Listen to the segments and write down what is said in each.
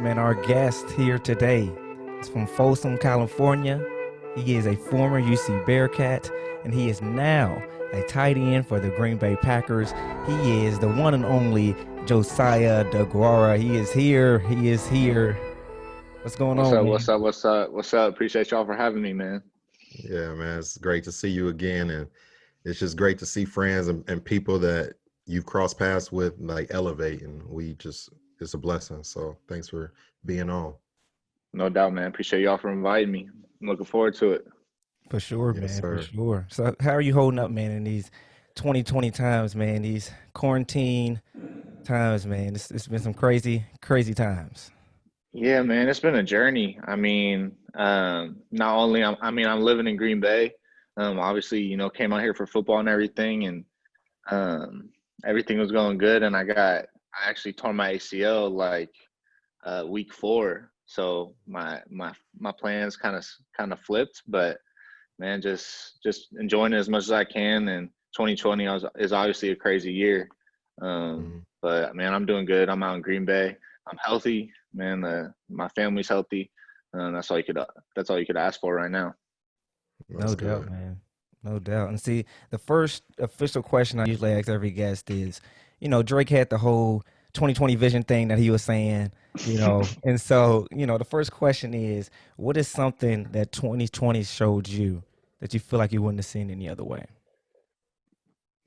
man, our guest here today is from Folsom, California. He is a former UC Bearcat, and he is now a tight end for the Green Bay Packers. He is the one and only Josiah Deguara. He is here. He is here. What's going What's on, up? man? What's up? Appreciate y'all for having me, man. Yeah, man, it's great to see you again, and it's just great to see friends and people that you've crossed paths with like elevate, and it's a blessing. So thanks for being on. No doubt, man. Appreciate y'all for inviting me. I'm looking forward to it. For sure, Yes, man, for sir. sure. So how are you holding up, man, in these 2020 times, man, these quarantine times, man? It's been some crazy, crazy times. Yeah, man, it's been a journey. Not only I'm living in Green Bay. Obviously, came out here for football and everything, and um, everything was going good. And I actually tore my ACL like week 4, so my plans kind of flipped. But man, just enjoying it as much as I can. And 2020 is obviously a crazy year. Mhm. But man, I'm doing good. I'm out in Green Bay. I'm healthy, man. My family's healthy. That's all you could ask for right now. No That's doubt, good. man. No doubt. And see, the first official question I usually ask every guest is, Drake had the whole 2020 vision thing that he was saying, and so, the first question is, what is something that 2020 showed you that you feel like you wouldn't have seen any other way?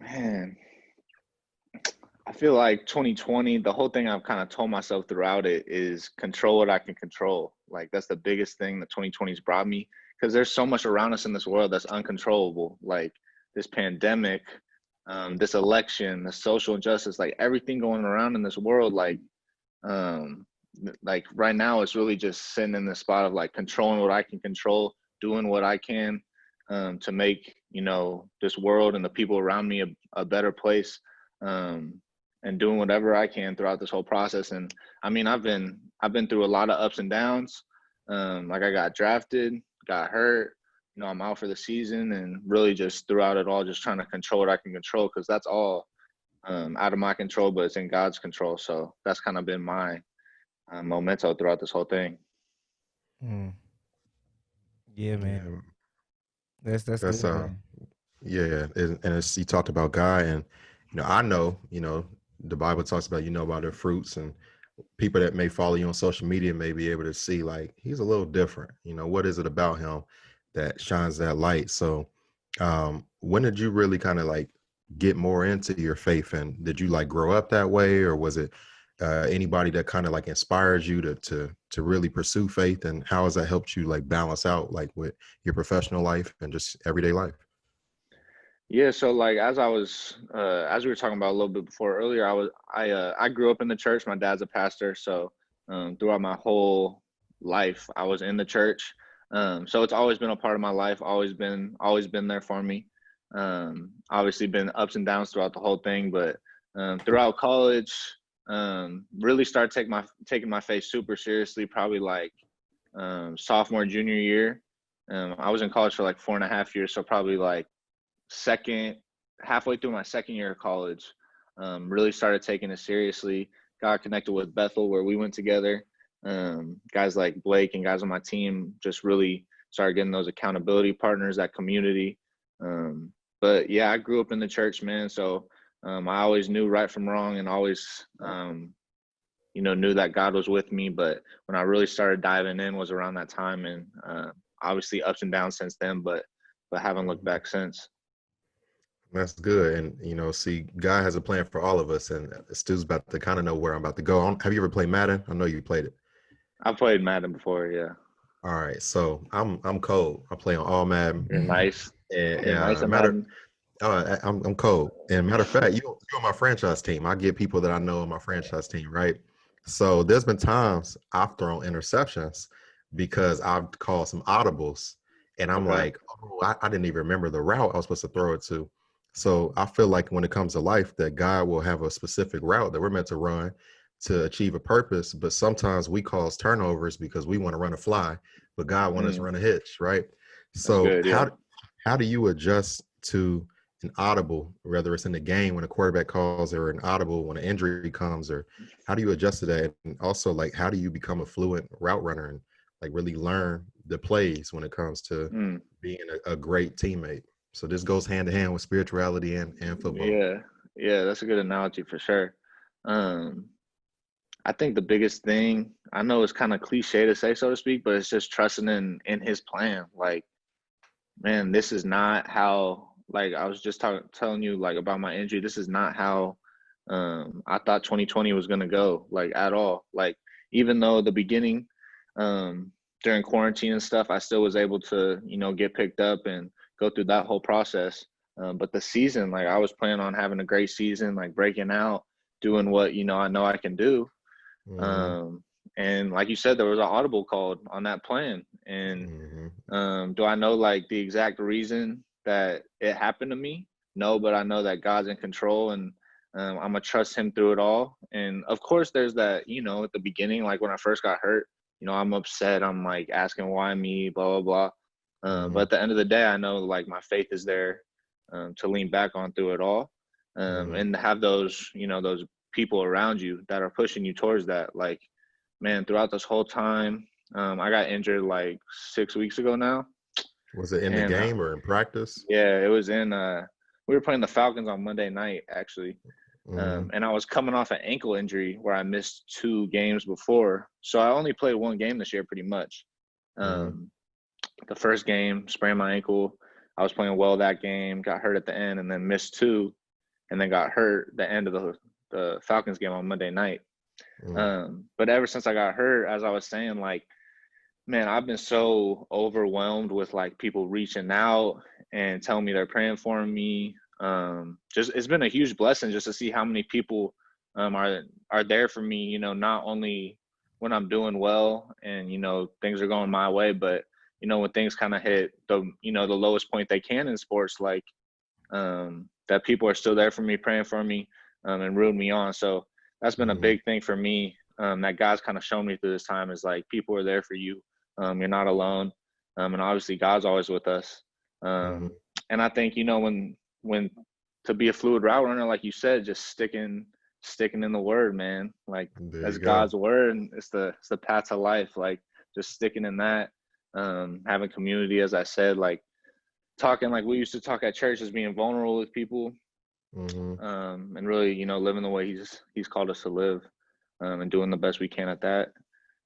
Man, I feel like 2020, the whole thing I've kind of told myself throughout it is control what I can control. Like that's the biggest thing that 2020's brought me, because there's so much around us in this world that's uncontrollable. Like this pandemic, this election, the social injustice, like everything going around in this world. Um, like right now, it's really just sitting in the spot of like controlling what I can control, doing what I can, to make this world and the people around me a better place. Um, and doing whatever I can throughout this whole process. And I mean, I've been through a lot of ups and downs. Like I got drafted, got hurt, I'm out for the season, and really just throughout it all, just trying to control what I can control, because that's all out of my control, but it's in God's control. So that's kind of been my memento throughout this whole thing. Mm, yeah, man. Yeah, That's that's good, man. yeah, and it's, you talked about God, and I know, the Bible talks about about their fruits, and people that may follow you on social media may be able to see like he's a little different. What is it about him that shines that light? So when did you really kind of like get more into your faith, and did you like grow up that way, or was it anybody that kind of like inspired you to really pursue faith, and how has that helped you like balance out like with your professional life and just everyday life? Yeah, so like as we were talking about a little bit before earlier, I grew up in the church. My dad's a pastor, so throughout my whole life I was in the church. So it's always been a part of my life, always been there for me. Obviously been ups and downs throughout the whole thing, but throughout college, really started taking my faith super seriously, probably like sophomore, junior year. I was in college for like 4.5 years, so probably like second halfway through my second year of college, really started taking it seriously. Got connected with Bethel, where we went together. Guys like Blake and guys on my team just really started getting those accountability partners, that community. But yeah, I grew up in the church, man, so I always knew right from wrong, and always knew that God was with me. But when I really started diving in was around that time, and obviously ups and downs since then, but haven't looked back since. That's good. And see, God has a plan for all of us, and Stu's about to kind of know where I'm about to go. Have you ever played Madden? I know you played it. I played Madden before, yeah. All right, so I'm cold. I play on all Madden, You're nice. and You're nice at matter. Madden. I'm cold. And matter of fact, you're on my franchise team. I get people that I know on my franchise team, right? So there's been times I've thrown interceptions because I've called some audibles, and I'm Okay. like, oh, I didn't even remember the route I was supposed to throw it to. So I feel like when it comes to life, that God will have a specific route that we're meant to run to achieve a purpose. But sometimes we cause turnovers because we want to run a fly, but God wants us to Mm, run a hitch, right? that's So good, yeah. how do you adjust to an audible, whether it's in the game when a quarterback calls, or an audible when an injury comes, or how do you adjust to that? And also, like, how do you become a fluent route runner and like really learn the plays when it comes to being a great teammate? So this goes hand in hand with spirituality and football. Yeah, that's a good analogy for sure. Um, I think the biggest thing, I know it's kind of cliche to say, so to speak, but it's just trusting in his plan. Like, man, this is not how, like I was just telling you like about my injury. This is not how I thought 2020 was gonna go, like at all. Like even though the beginning, during quarantine and stuff, I still was able to, get picked up and go through that whole process. But the season, like I was planning on having a great season, like breaking out, doing what, I know I can do. Mm-hmm. Um, and like you said, there was an audible called on that plan. And Mm-hmm. do I know like the exact reason that it happened to me? No, but I know that God's in control, and I'm gonna trust Him through it all. And of course, there's that, at the beginning, like when I first got hurt, I'm upset. I'm like asking why me, blah blah blah. But Mm-hmm. at the end of the day, I know like my faith is there to lean back on through it all, Mm-hmm. and have those, those people around you that are pushing you towards that. Like, man, throughout this whole time, I got injured like 6 weeks ago now, Was it in the and game or in practice? yeah, it was in. We were playing the Falcons on Monday night actually, Mm-hmm. and I was coming off an ankle injury where I missed 2 games before, so I only played one game this year, pretty much. Mm-hmm. Um, the first game, sprained my ankle. I was playing well that game, got hurt at the end, and then missed two, and then got hurt the end of the Falcons game on Monday night. Mm-hmm. But ever since I got hurt, as I was saying, like, man, I've been so overwhelmed with like people reaching out and telling me they're praying for me. Just it's been a huge blessing just to see how many people are there for me. Not only when I'm doing well and things are going my way, but when things kind of hit the lowest point they can in sports, like that people are still there for me, praying for me, and rooting me on. So that's been a Mm-hmm. big thing for me, that God's kind of shown me through this time, is like people are there for you. You're not alone, and obviously God's always with us. Mm-hmm. And I think when to be a fluid route runner, like you said, just sticking in the Word, man. Like There that's you go. God's Word, and it's the path to life. Like just sticking in that, having community, as I said, like talking like we used to talk at church, as being vulnerable with people, Mm-hmm. and really, living the way he's called us to live, and doing the best we can at that,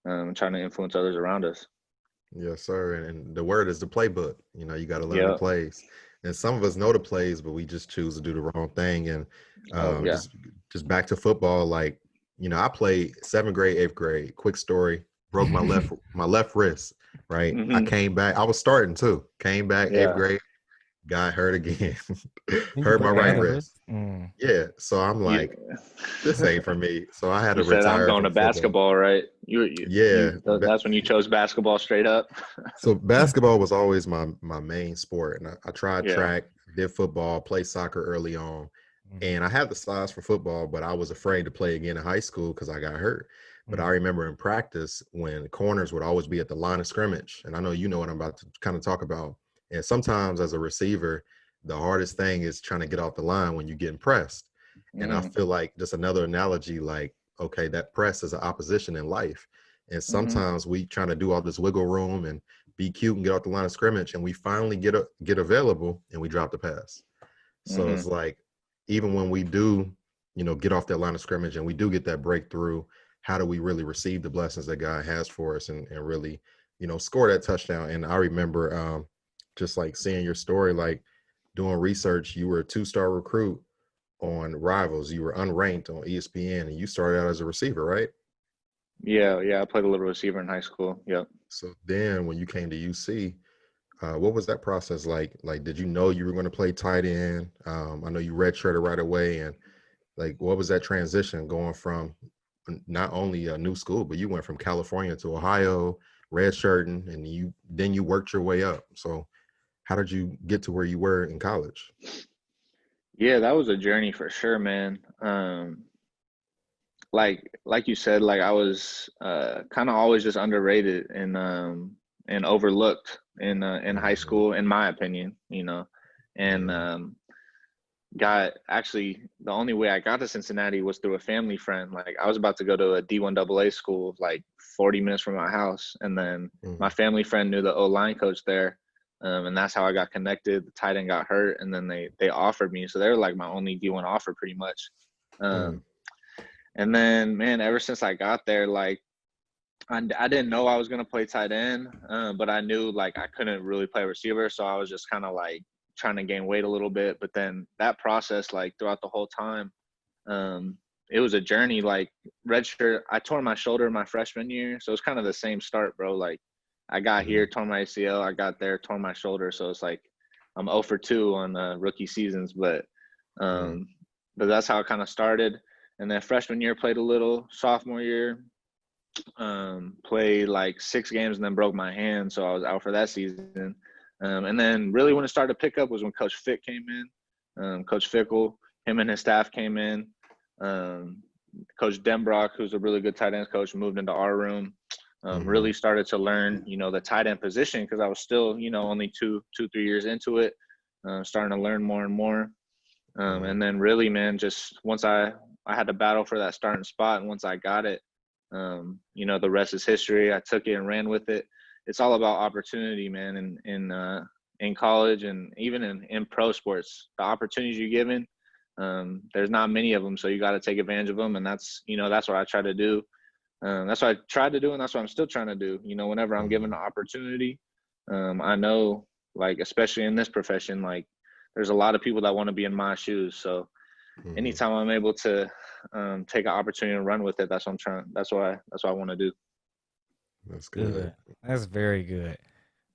and trying to influence others around us. Yes, sir. And the word is the playbook. You got to learn the Yeah. plays. And some of us know the plays, but we just choose to do the wrong thing. And Oh yeah. just back to football, like, I played seventh grade, eighth grade. Quick story: broke my left wrist. Right. I Hmm. came back. I was starting too. Came back eighth Yeah. grade. Got hurt again. Then you Hurt my broke the right Man, other wrist. wrist. Mm. Yeah. So I'm you like, this ain't for me. So I had you to said I'm retire going to from football. basketball, right? You Yeah. that's when you chose basketball straight up. So basketball was always my main sport, and I tried Yeah. track, did football, played soccer early on, Mm. and I had the size for football, but I was afraid to play again in high school because I got hurt. But I Mm. remember in practice when corners would always be at the line of scrimmage, and I know you know what I'm about to kind of talk about. And sometimes as a receiver, the hardest thing is trying to get off the line when you're getting pressed. And I Mm. feel like just another analogy, like, okay, that press is an opposition in life. And Hmm. sometimes we trying to do all this wiggle room and be cute and get off the line of scrimmage, and we finally get available and we drop the pass. So Hmm. it's like, even when we do, get off that line of scrimmage and we do get that breakthrough, how do we really receive the blessings that God has for us and really, score that touchdown? And I remember just like seeing your story, like doing research, you were a two-star recruit on Rivals, you were unranked on ESPN, and you started out as a receiver, right? Yeah. I played a little receiver in high school. Yep. So then when you came to UC, what was that process like? Like, did you know you were going to play tight end? I know you redshirted right away, and like, what was that transition going from not only a new school, but you went from California to Ohio, redshirting, and you worked your way up. So, how did you get to where you were in college? Yeah, that was a journey for sure, man. Like you said, like I was kind of always just underrated and overlooked in high Mm-hmm. school, in my opinion, and Mm-hmm. actually, the only way I got to Cincinnati was through a family friend. Like I was about to go to a D1 AA school like 40 minutes from my house. And then my family friend knew the O-line coach there. And that's how I got connected. The tight end got hurt, and then they offered me. So they were like my only D1 offer pretty much. And then, man, ever since I got there, like I didn't know I was going to play tight end, but I knew like I couldn't really play receiver. So I was just kind of like trying to gain weight a little bit. But then that process, like throughout the whole time, it was a journey. Like redshirt, I tore my shoulder my freshman year. So it's kind of the same start, bro. Like I got here, tore my ACL. I got there, tore my shoulder. So it's like I'm 0 for 2 on rookie seasons. But that's how it kind of started. And then freshman year played a little. Sophomore year, played like 6 games and then broke my hand, so I was out for that season. And then really when it started to pick up was when Coach Fick came in. Coach Fickle, him and his staff came in. Coach Denbrock, who's a really good tight end coach, moved into our room. Really started to learn, the tight end position, because I was still, only 2-3 years into it, starting to learn more and more. And then really, man, just once I had to battle for that starting spot, and once I got it, the rest is history. I took it and ran with it. It's all about opportunity, man. In college and even in pro sports, the opportunities you're given, there's not many of them, so you got to take advantage of them. And that's what I try to do. That's what I tried to do, and that's what I'm still trying to do. Whenever I'm given the opportunity, I know, like, especially in this profession, like, there's a lot of people that want to be in my shoes. So anytime I'm able to take an opportunity and run with it, that's what I'm trying. That's what I want to do. That's good. That's very good.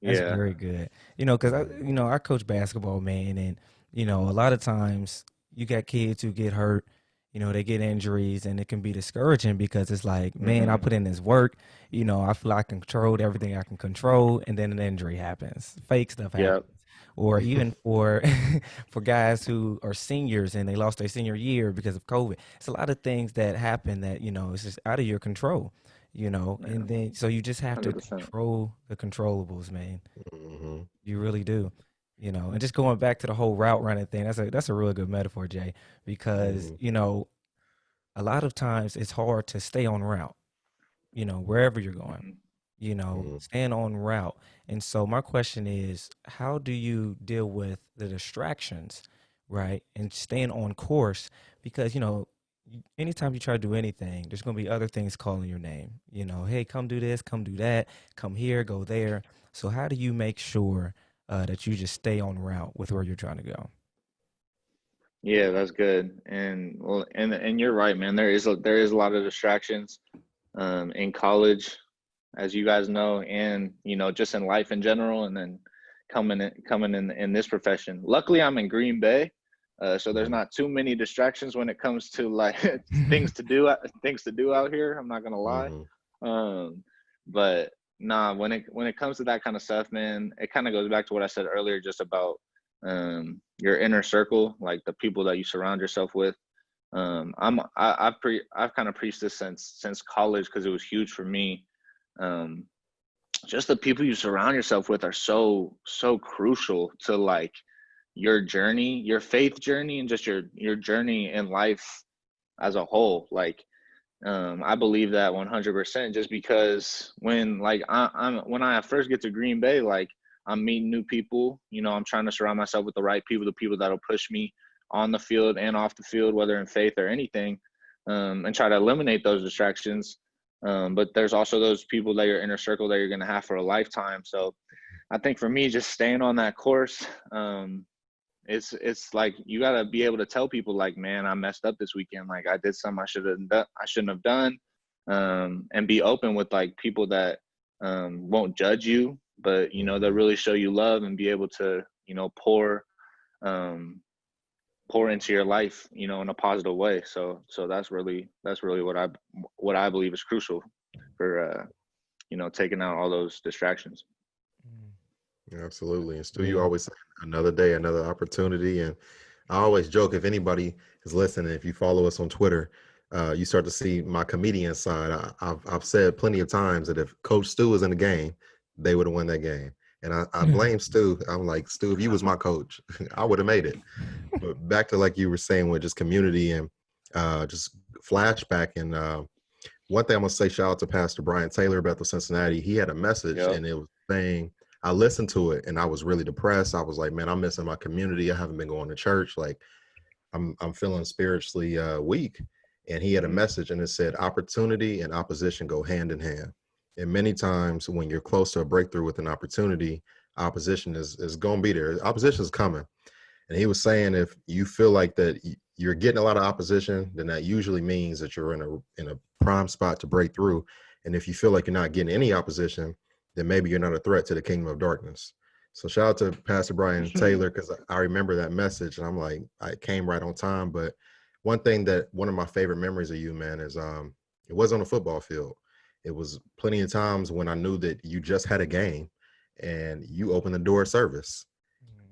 That's very good. Because I coach basketball, man, and a lot of times you got kids who get hurt. They get injuries, and it can be discouraging because it's like, man, I put in this work. I feel I controlled everything I can control, and then an injury happens. Fake stuff happens. Or even for guys who are seniors and they lost their senior year because of COVID. It's a lot of things that happen that, it's just out of your control, and then so you just have 100%. to control the controllables, man. You really do. And just going back to the whole route running thing, that's a really good metaphor, Jay, because, a lot of times it's hard to stay on route, wherever you're going, staying on route. And so my question is, how do you deal with the distractions, right? And staying on course, because, anytime you try to do anything, there's going to be other things calling your name, hey, come do this, come do that, come here, go there. So how do you make sure that you just stay on route with where you're trying to go? Yeah, that's good. And you're right, man. There is a lot of distractions in college, as you guys know, and just in life in general, and then coming in this profession. Luckily, I'm in Green Bay, so there's not too many distractions when it comes to like things to do out here. I'm not gonna lie, but nah, when it comes to that kind of stuff, man, it kind of goes back to what I said earlier, just about your inner circle, like the people that you surround yourself with. I've kind of preached this since college, because it was huge for me. Just the people you surround yourself with are so crucial to like your journey, your faith journey, and just your journey in life as a whole. Like I believe that 100%, just because when like when I first get to Green Bay, like I'm meeting new people, I'm trying to surround myself with the right people, the people that'll push me on the field and off the field, whether in faith or anything, and try to eliminate those distractions. But there's also those people that your inner circle that you're going to have for a lifetime. So I think for me, just staying on that course, it's like you got to be able to tell people like, man, I messed up this weekend. Like I did something I shouldn't have done, and be open with like people that won't judge you, but they'll really show you love and be able to pour into your life, in a positive way. So that's really what I believe is crucial for taking out all those distractions. Yeah, absolutely. And Stu, you always say another day, another opportunity. And I always joke, if anybody is listening, if you follow us on Twitter, you start to see my comedian side. I've said plenty of times that if Coach Stu was in the game, they would have won that game. And I blame Stu. I'm like, Stu, if you was my coach, I would have made it. But back to like you were saying with just community and just flashback. And one thing I'm going to say, shout out to Pastor Brian Taylor, Bethel, Cincinnati. He had a message Yep. and it was saying, I listened to it and I was really depressed. I was like, man, I'm missing my community. I haven't been going to church. Like I'm feeling spiritually weak. And he had a message and it said, opportunity and opposition go hand in hand. And many times when you're close to a breakthrough with an opportunity, opposition is going to be there. Opposition is coming. And he was saying, if you feel like that you're getting a lot of opposition, then that usually means that you're in a prime spot to break through. And if you feel like you're not getting any opposition, then maybe you're not a threat to the kingdom of darkness. So shout out to Pastor Brian Taylor, because I remember that message and I'm like, I came right on time. But one of my favorite memories of you, man, is it was on a football field. It was plenty of times when I knew that you just had a game and you opened the door of service,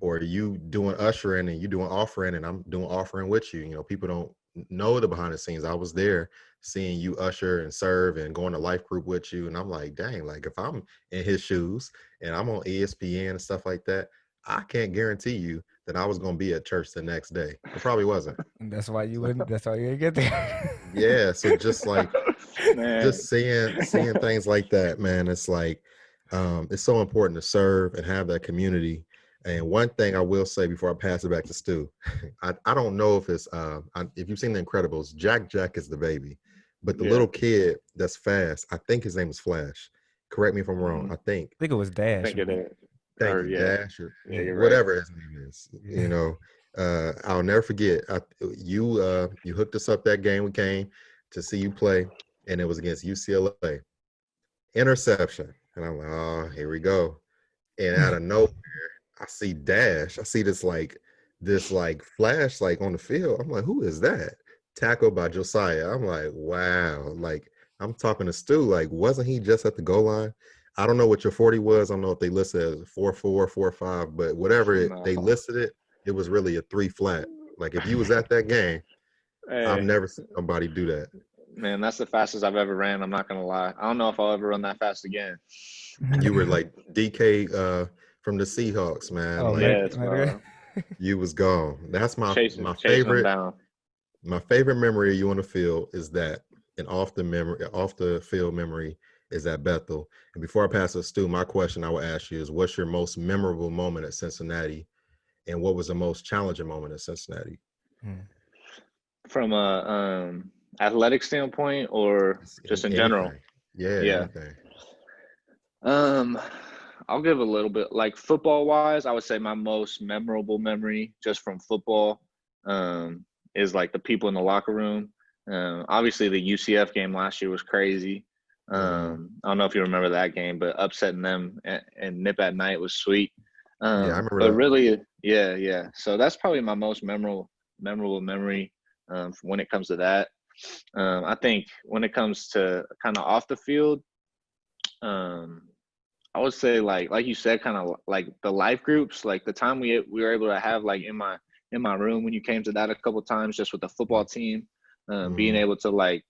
or you doing ushering and you doing offering and I'm doing offering with you. You know, people don't know the behind the scenes. I was there seeing you usher and serve and going to life group with you. And I'm like, dang, like if I'm in his shoes and I'm on ESPN and stuff like that, I can't guarantee you that I was going to be at church the next day. It probably wasn't. And that's why you didn't get there. Yeah. So just like, Man. just seeing things like that, man, it's like, it's so important to serve and have that community. And one thing I will say before I pass it back to Stu, I don't know if it's if you've seen The Incredibles, Jack is the baby, but the little kid that's fast, I think his name is Flash. Correct me if I'm wrong. I think I think it was Dash. I think it is. Thank you, Yeah. Dash, or You're whatever right. his name is. You know, I'll never forget. You hooked us up that game. We came to see you play, and it was against UCLA. Interception, and I'm like, oh, here we go. And out of nowhere, I see Dash. I see this flash like on the field. I'm like, who is that? Tackled by Josiah. I'm like, wow. Like I'm talking to Stu. Like, wasn't he just at the goal line? I don't know what your 40 was. I don't know if they listed it as 4.4, 4.5, but whatever they listed it, it was really a 3 flat. Like if you was at that game, I've never seen somebody do that. Man, that's the fastest I've ever ran. I'm not gonna lie. I don't know if I'll ever run that fast again. You were like DK from the Seahawks, man. Oh, like Yes, bro. you was gone. That's my Chasing them favorite. down. My favorite memory of you on the field is that, and off the field memory is at Bethel. And before I pass it to Stu, my question I will ask you is, what's your most memorable moment at Cincinnati, and what was the most challenging moment at Cincinnati? From a athletic standpoint, or just in general? Yeah. Anything. I'll give a little bit. Like football wise, I would say my most memorable memory just from football is like the people in the locker room. Obviously the UCF game last year was crazy. I don't know if you remember that game, but upsetting them and Nip at Night was sweet. Yeah, I remember but that. really, yeah. So that's probably my most memorable memory when it comes to that. I think when it comes to kind of off the field, I would say like you said, kind of like the life groups, like the time we were able to have like in my room when you came to that a couple of times, just with the football team, being able to like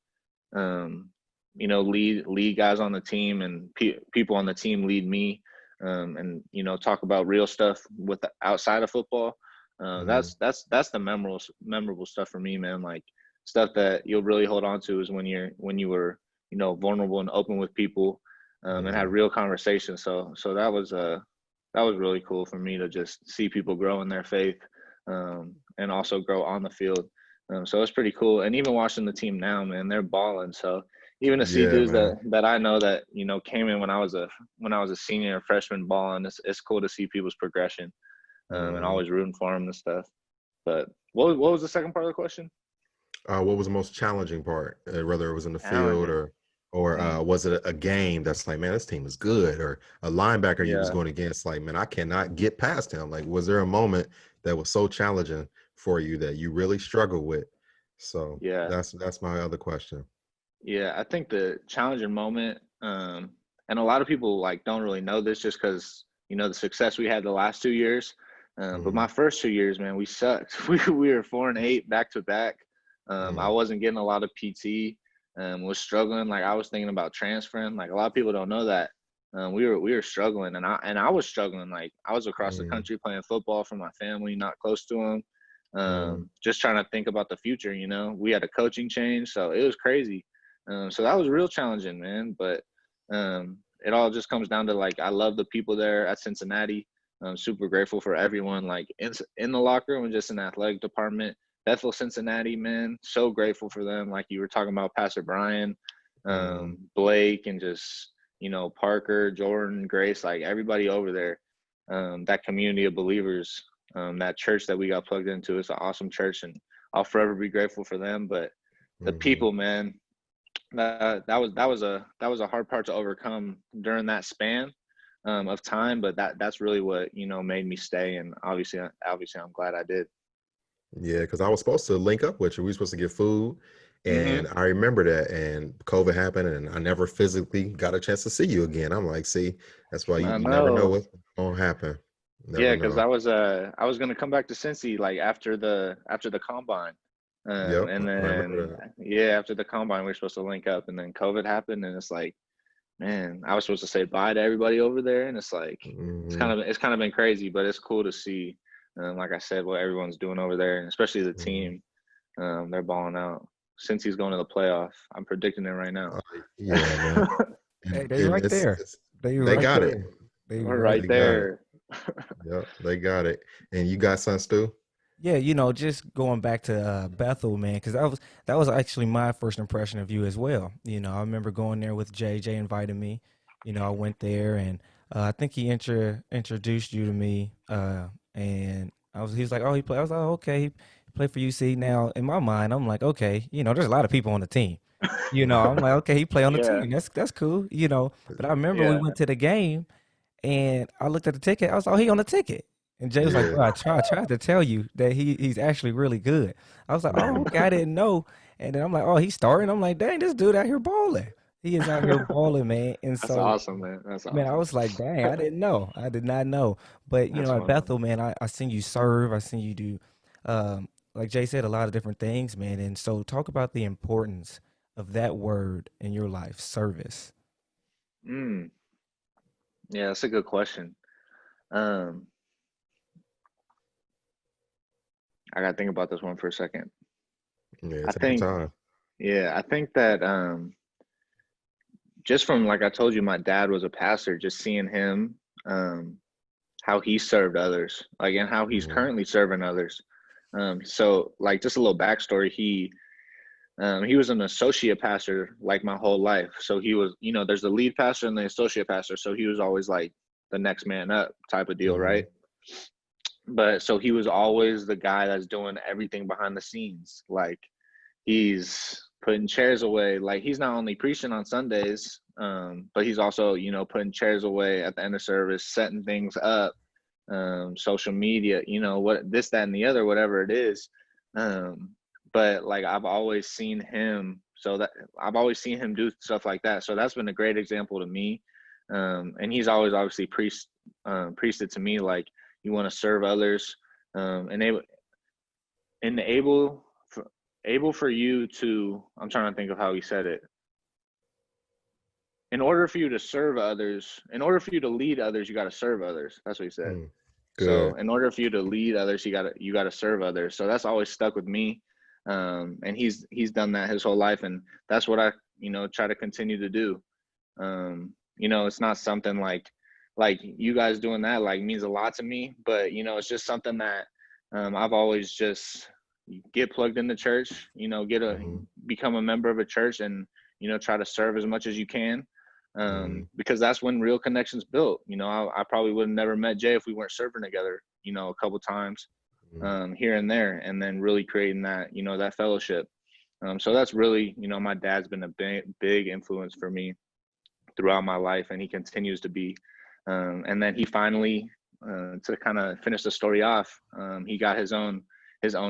lead guys on the team and people on the team lead me, and talk about real stuff with outside of football. That's the memorable stuff for me, man. Like stuff that you'll really hold on to is when you were vulnerable and open with people, and had real conversations. So that was really cool for me to just see people grow in their faith, and also grow on the field. So it's pretty cool. And even watching the team now, man, they're balling. So even to see dudes that I know that came in when I was a senior or freshman balling, it's cool to see people's progression, and always rooting for them and stuff. But what was the second part of the question? What was the most challenging part? Whether it was in the field or was it a game that's like, man, this team is good, or a linebacker you was going against, like, man, I cannot get past him. Like, was there a moment that was so challenging for you that you really struggled with? So that's my other question. Yeah, I think the challenging moment, and a lot of people like don't really know this just because the success we had the last 2 years. But my first 2 years, man, we sucked. We were 4-8 back to back. I wasn't getting a lot of PT. Was struggling. Like I was thinking about transferring. Like a lot of people don't know that. we were struggling, and I was struggling. Like, I was across the Mm, country playing football for my family, not close to them. mm, Just trying to think about the future. We had a coaching change, so it was crazy. So that was real challenging, man. But it all just comes down to, like, I love the people there at Cincinnati. I'm super grateful for everyone, like, in the locker room and just in the athletic department. Bethel, Cincinnati, man, so grateful for them. Like you were talking about, Pastor Brian, mm. Blake, and just, Parker, Jordan, Grace, like everybody over there, that community of believers, that church that we got plugged into. It's an awesome church, and I'll forever be grateful for them. But the Mhm. people, man, that was a hard part to overcome during that span of time. But that's really what made me stay, and obviously I'm glad I did. Yeah, because I was supposed to link up with you. We were supposed to get food, Hmm. and I remember that. And COVID happened, and I never physically got a chance to see you again. I'm like, see, that's why I you never know know. what's gonna happen. Yeah, Never because know. I was gonna come back to Cincy, like, after the combine, Yep, and I remember then, that. yeah, after the combine we were supposed to link up, and then COVID happened, and it's like, man, I was supposed to say bye to everybody over there, and it's like, Hmm. it's kind of been crazy, but it's cool to see, like I said, what everyone's doing over there, and especially the Hmm. team. They're balling out. Since he's going to the playoff, I'm predicting it right now. Uh, yeah, man. Hey, And, they and right there. they Right got it. there. They We're right right They got it. there. Yep, they got it. And you got Sun Stew? Yeah, just going back to Bethel, man, because that was actually my first impression of you as well. I remember going there with Jay. Jay invited me. I went there, and I think he introduced you to me. And he was like, "Oh, he played." I was like, "Oh, okay, he played for UC." Now, in my mind, I'm like, "Okay, there's a lot of people on the team." I'm like, "Okay, he play on the Yeah, team. That's cool." But I remember we yeah. went to the game, and I looked at the ticket. I was like, "Oh, he on the ticket." And Jay was like, Yeah. "Bro, I tried to tell you that he's actually really good." I was like, "Oh, Hmm. okay, I didn't know." And then I'm like, "Oh, he's starting." I'm like, "Dang, this dude out here balling. He is out here balling, man." And That's so, awesome, man. That's man, I awesome. was like, "Dang, I didn't know. I did not know." But That's at funny. Bethel, man, I seen you serve. I seen you do, like Jay said, a lot of different things, man. And so, talk about the importance of that word in your life, service. Mm, yeah, that's a good question. Um, I gotta think about this one for a second. Yeah, I take your think, time. yeah, I think that, just from, like I told you, my dad was a pastor. Just seeing him, um, how he served others, like, and how he's Hmm. currently serving others. So, like, just a little backstory. He was an associate pastor, like, my whole life. So he was, there's the lead pastor and the associate pastor. So he was always like the next man up type of deal, Hmm. right? But so he was always the guy that's doing everything behind the scenes. Like, he's putting chairs away. Like, he's not only preaching on Sundays, but he's also, putting chairs away at the end of service, setting things up, social media, what this, that, and the other, whatever it is. Um, but, like, I've always seen him do stuff like that. So that's been a great example to me. And he's always obviously preached it to me, like, you want to serve others, and able for you to, I'm trying to think of how he said it. In order for you to serve others, in order for you to lead others, you got to serve others. That's what he said. Mm. So Good. in order for you to lead others, you gotta serve others. So that's always stuck with me. And he's done that his whole life, and that's what I try to continue to do. It's not something like you guys doing that, like, means a lot to me, but it's just something that, I've always just get plugged in the church, Hmm. become a member of a church, and try to serve as much as you can, Hmm. because that's when real connections built. I probably would have never met Jay if we weren't serving together, a couple times, Hmm. here and there, and then really creating that, that fellowship. So that's really, my dad's been a big influence for me throughout my life, and he continues to be. And then he finally, to kind of finish the story off, he got his own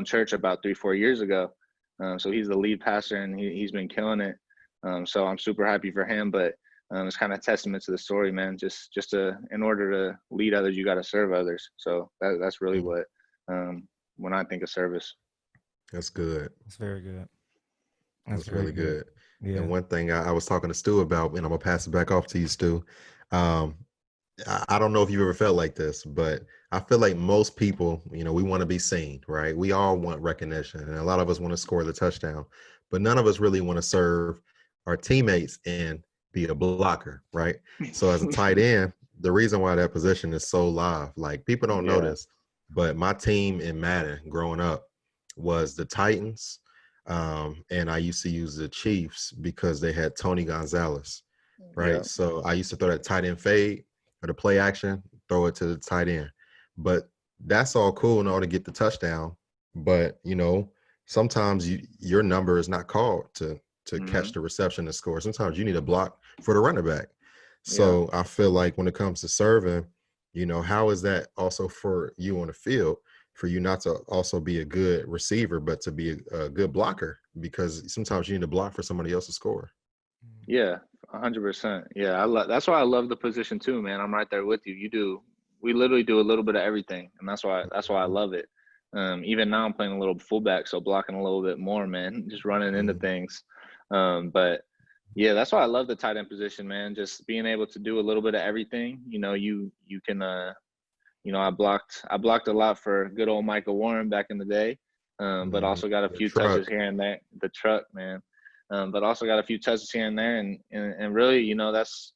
church about 3-4 years ago. So he's the lead pastor, and he's been killing it. So I'm super happy for him. But it's kind of testament to the story, man. Just in order to lead others, you got to serve others. So that's really Hmm. what, when I think of service. That's good. That's very good. That's That's very really good. good. And Yeah. one thing I was talking to Stu about, and I'm gonna pass it back off to you, Stu. Um, I don't know if you ever felt like this, but I feel like most people, we want to be seen, right? We all want recognition, and a lot of us want to score the touchdown, but none of us really want to serve our teammates and be a blocker, right? So as a tight end, the reason why that position is so live, like people don't know Yeah. this, but my team in Madden growing up was the Titans, and I used to use the Chiefs because they had Tony Gonzalez, Yeah. right? So I used to throw that tight end fade or the play action, throw it to the tight end. But that's all cool in order to get the touchdown. But sometimes your number is not called to Mm-hmm. catch the reception and score. Sometimes you need a block for the running back. Yeah. So I feel like when it comes to serving, how is that also for you on the field? For you not to also be a good receiver, but to be a good blocker, because sometimes you need to block for somebody else to score. Yeah. 100%. Yeah. That's why I love the position too, man. I'm right there with you. We literally do a little bit of everything. And that's why I love it. Even now I'm playing a little fullback, so blocking a little bit more, man, just running into things. But yeah, that's why I love the tight end position, man. Just being able to do a little bit of everything. You can I blocked a lot for good old Michael Warren back in the day, but also got a The few touches truck. here and there. The truck, man, but also got a few touches here and there, and really, that's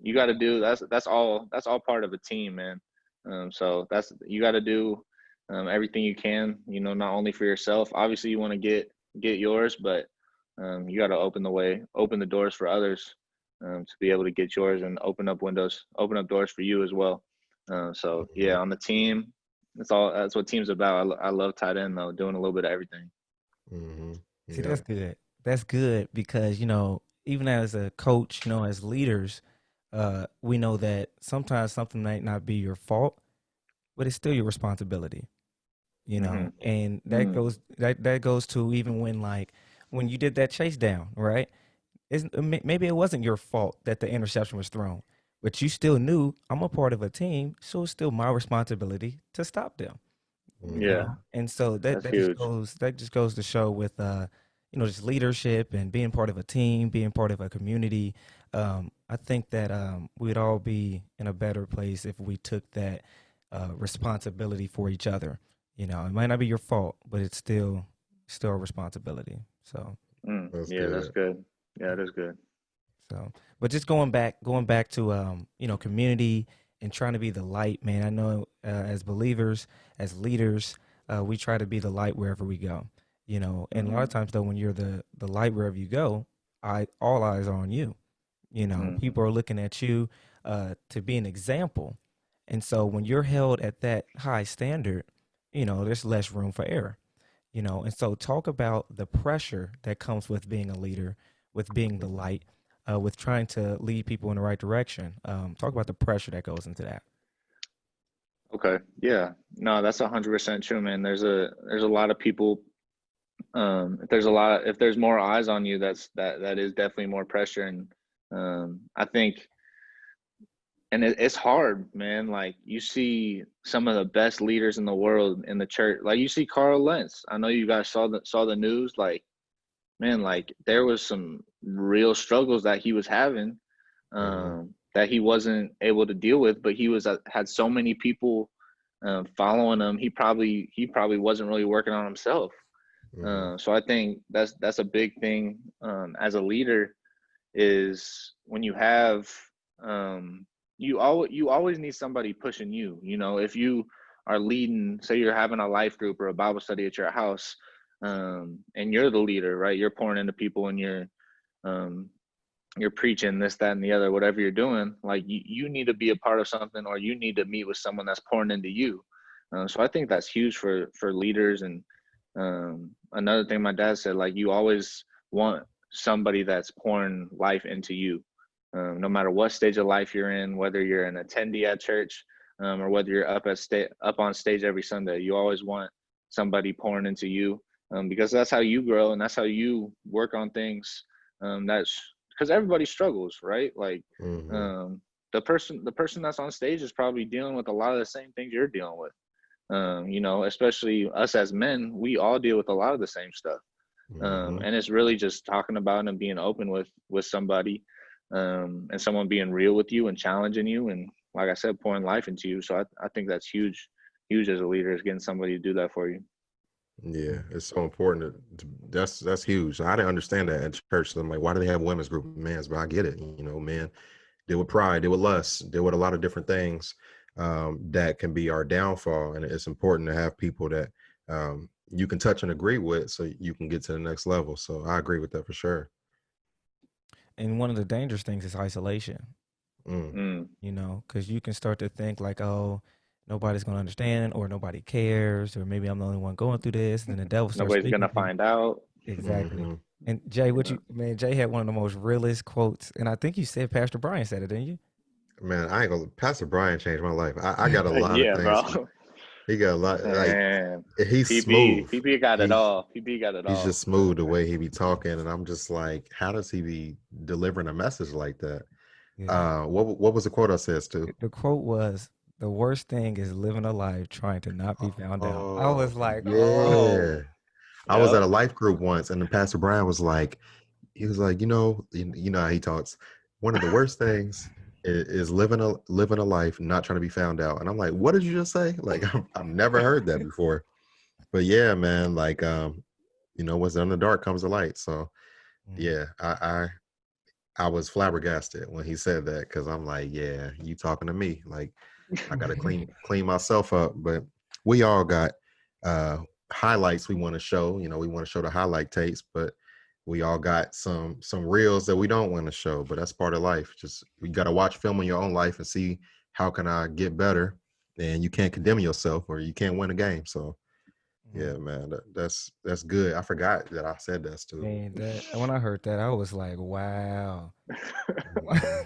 you got to do. That's all part of a team, man. So you got to do everything you can. Not only for yourself. Obviously, you want to get yours, but you got to open the doors for others to be able to get yours and open up doors for you as well. So yeah, on the team, that's what team's about. I love tight end though, doing a little bit of everything. Mm-hmm. See, Yeah. that's good. That's good because, even as a coach, as leaders, we know that sometimes something might not be your fault, but it's still your responsibility, Hmm. and that Mm. goes to even when you did that chase down, right? Maybe it wasn't your fault that the interception was thrown, but you still knew I'm a part of a team, so it's still my responsibility to stop them. Mm-hmm. Yeah, And so that that's that just huge. goes that just goes to show with just leadership and being part of a team, being part of a community. I think that we'd all be in a better place if we took that responsibility for each other. It might not be your fault, but it's still a responsibility. So That's Yeah, that's good. good. Yeah, that is good. so, but just going back to community and trying to be the light, man. I know as believers, as leaders, we try to be the light wherever we go. And a lot Hmm. of times though, when you're the light wherever you go, all eyes are on you. Hmm. People are looking at you to be an example, and so when you're held at that high standard, there's less room for error. And so talk about the pressure that comes with being a leader, with being the light, with trying to lead people in the right direction. Talk about the pressure that goes into that. Okay. Yeah. No, that's 100% true, man. There's a lot of people. If there's more eyes on you, that is definitely more pressure, and I think, and it's hard, man. Like you see some of the best leaders in the world in the church. Like you see Carl Lentz. I know you guys saw the news. Like, man, like there was some real struggles that he was having, Mm-hmm. that he wasn't able to deal with. But he had so many people following him. He probably wasn't really working on himself. Mm-hmm. So I think that's a big thing as a leader, is when you have you always need somebody pushing you. If you are leading, say you're having a life group or a Bible study at your house, and you're the leader, right? You're pouring into people, and um, you're preaching this, that, and the other, whatever you're doing. Like you need to be a part of something, or you need to meet with someone that's pouring into you. So I think that's huge for leaders. And another thing my dad said, like you always want somebody that's pouring life into you, no matter what stage of life you're in, whether you're an attendee at church, or whether you're up on stage every Sunday. You always want somebody pouring into you, because that's how you grow, and that's how you work on things. That's because everybody struggles, right? Like Mm-hmm. um, the person that's on stage is probably dealing with a lot of the same things you're dealing with. Especially us as men, we all deal with a lot of the same stuff. Mm-hmm. And it's really just talking about it and being open with somebody. and someone being real with you and challenging you, and like I said, pouring life into you. So I think that's huge as a leader, is getting somebody to do that for you. Yeah, it's so important. That's huge. I didn't understand that at church. So I'm like, why do they have women's group and men's? But I get it. You know, men deal with pride, deal with lust, deal with a lot of different things that can be our downfall. And it's important to have people that you can touch and agree with, so you can get to the next level. So I agree with that for sure. And one of the dangerous things is isolation. Mm. You know, because you can start to think like, oh, nobody's going to understand, or nobody cares, or maybe I'm the only one going through this. And then the devil starts Nobody's speaking gonna to you. find out. Exactly. Hmm. And Jay, You know? Jay had one of the most realest quotes. And I think you said Pastor Brian said it, didn't you? Man, I ain't gonna. Pastor Brian changed my life. I got a lot of Yeah, things. bro. He got a lot. Like Man, he's smooth. PP got it He's all. PP got it he's all. just smooth the way he be talking, and I'm just like, how does he be delivering a message like that? Yeah. What was the quote I says too? The quote was, "The worst thing is living a life trying to not be found out." I Oh was like, oh, yeah. I was Yep. at a life group once, and then Pastor Brian was like, he was like, you know how he talks. One of the worst things is living a life not trying to be found out. And I'm like, what did you just say? Like, I've never heard that before. But yeah, man, like what's in the dark comes the light. So mm, yeah, I was flabbergasted when he said that, because I'm like, yeah, you talking to me. Like, I gotta clean myself up. But we all got highlights we want to show. You know, we want to show the highlight tapes, but we all got some reels that we don't want to show. But that's part of life. Just, you got to watch film in your own life and see, how can I get better. And you can't condemn yourself, or you can't win a game. So yeah, mm. man, that's good. I forgot that I said that too. Man, that when I heard that, I was like, wow. Mhm.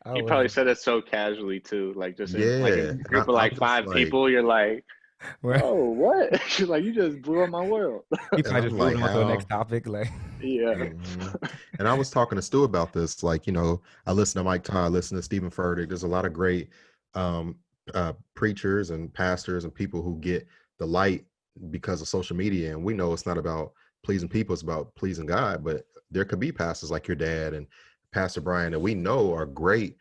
I You was probably said it so casually too, like just in like a Yeah, and group of I'm like just 5 like, people. You're like, well, oh, what? Like, you just blew up my world. he and probably I'm just moved like, on to the next how? topic. Like, Yeah. Mhm. And I was talking to Stu about this. Like, I listen to Mike Todd, I listen to Stephen Furtick. There's a lot of great um, preachers and pastors and people who get the light because of social media. And we know it's not about pleasing people, it's about pleasing God. But there could be pastors like your dad and Pastor Brian that we know are great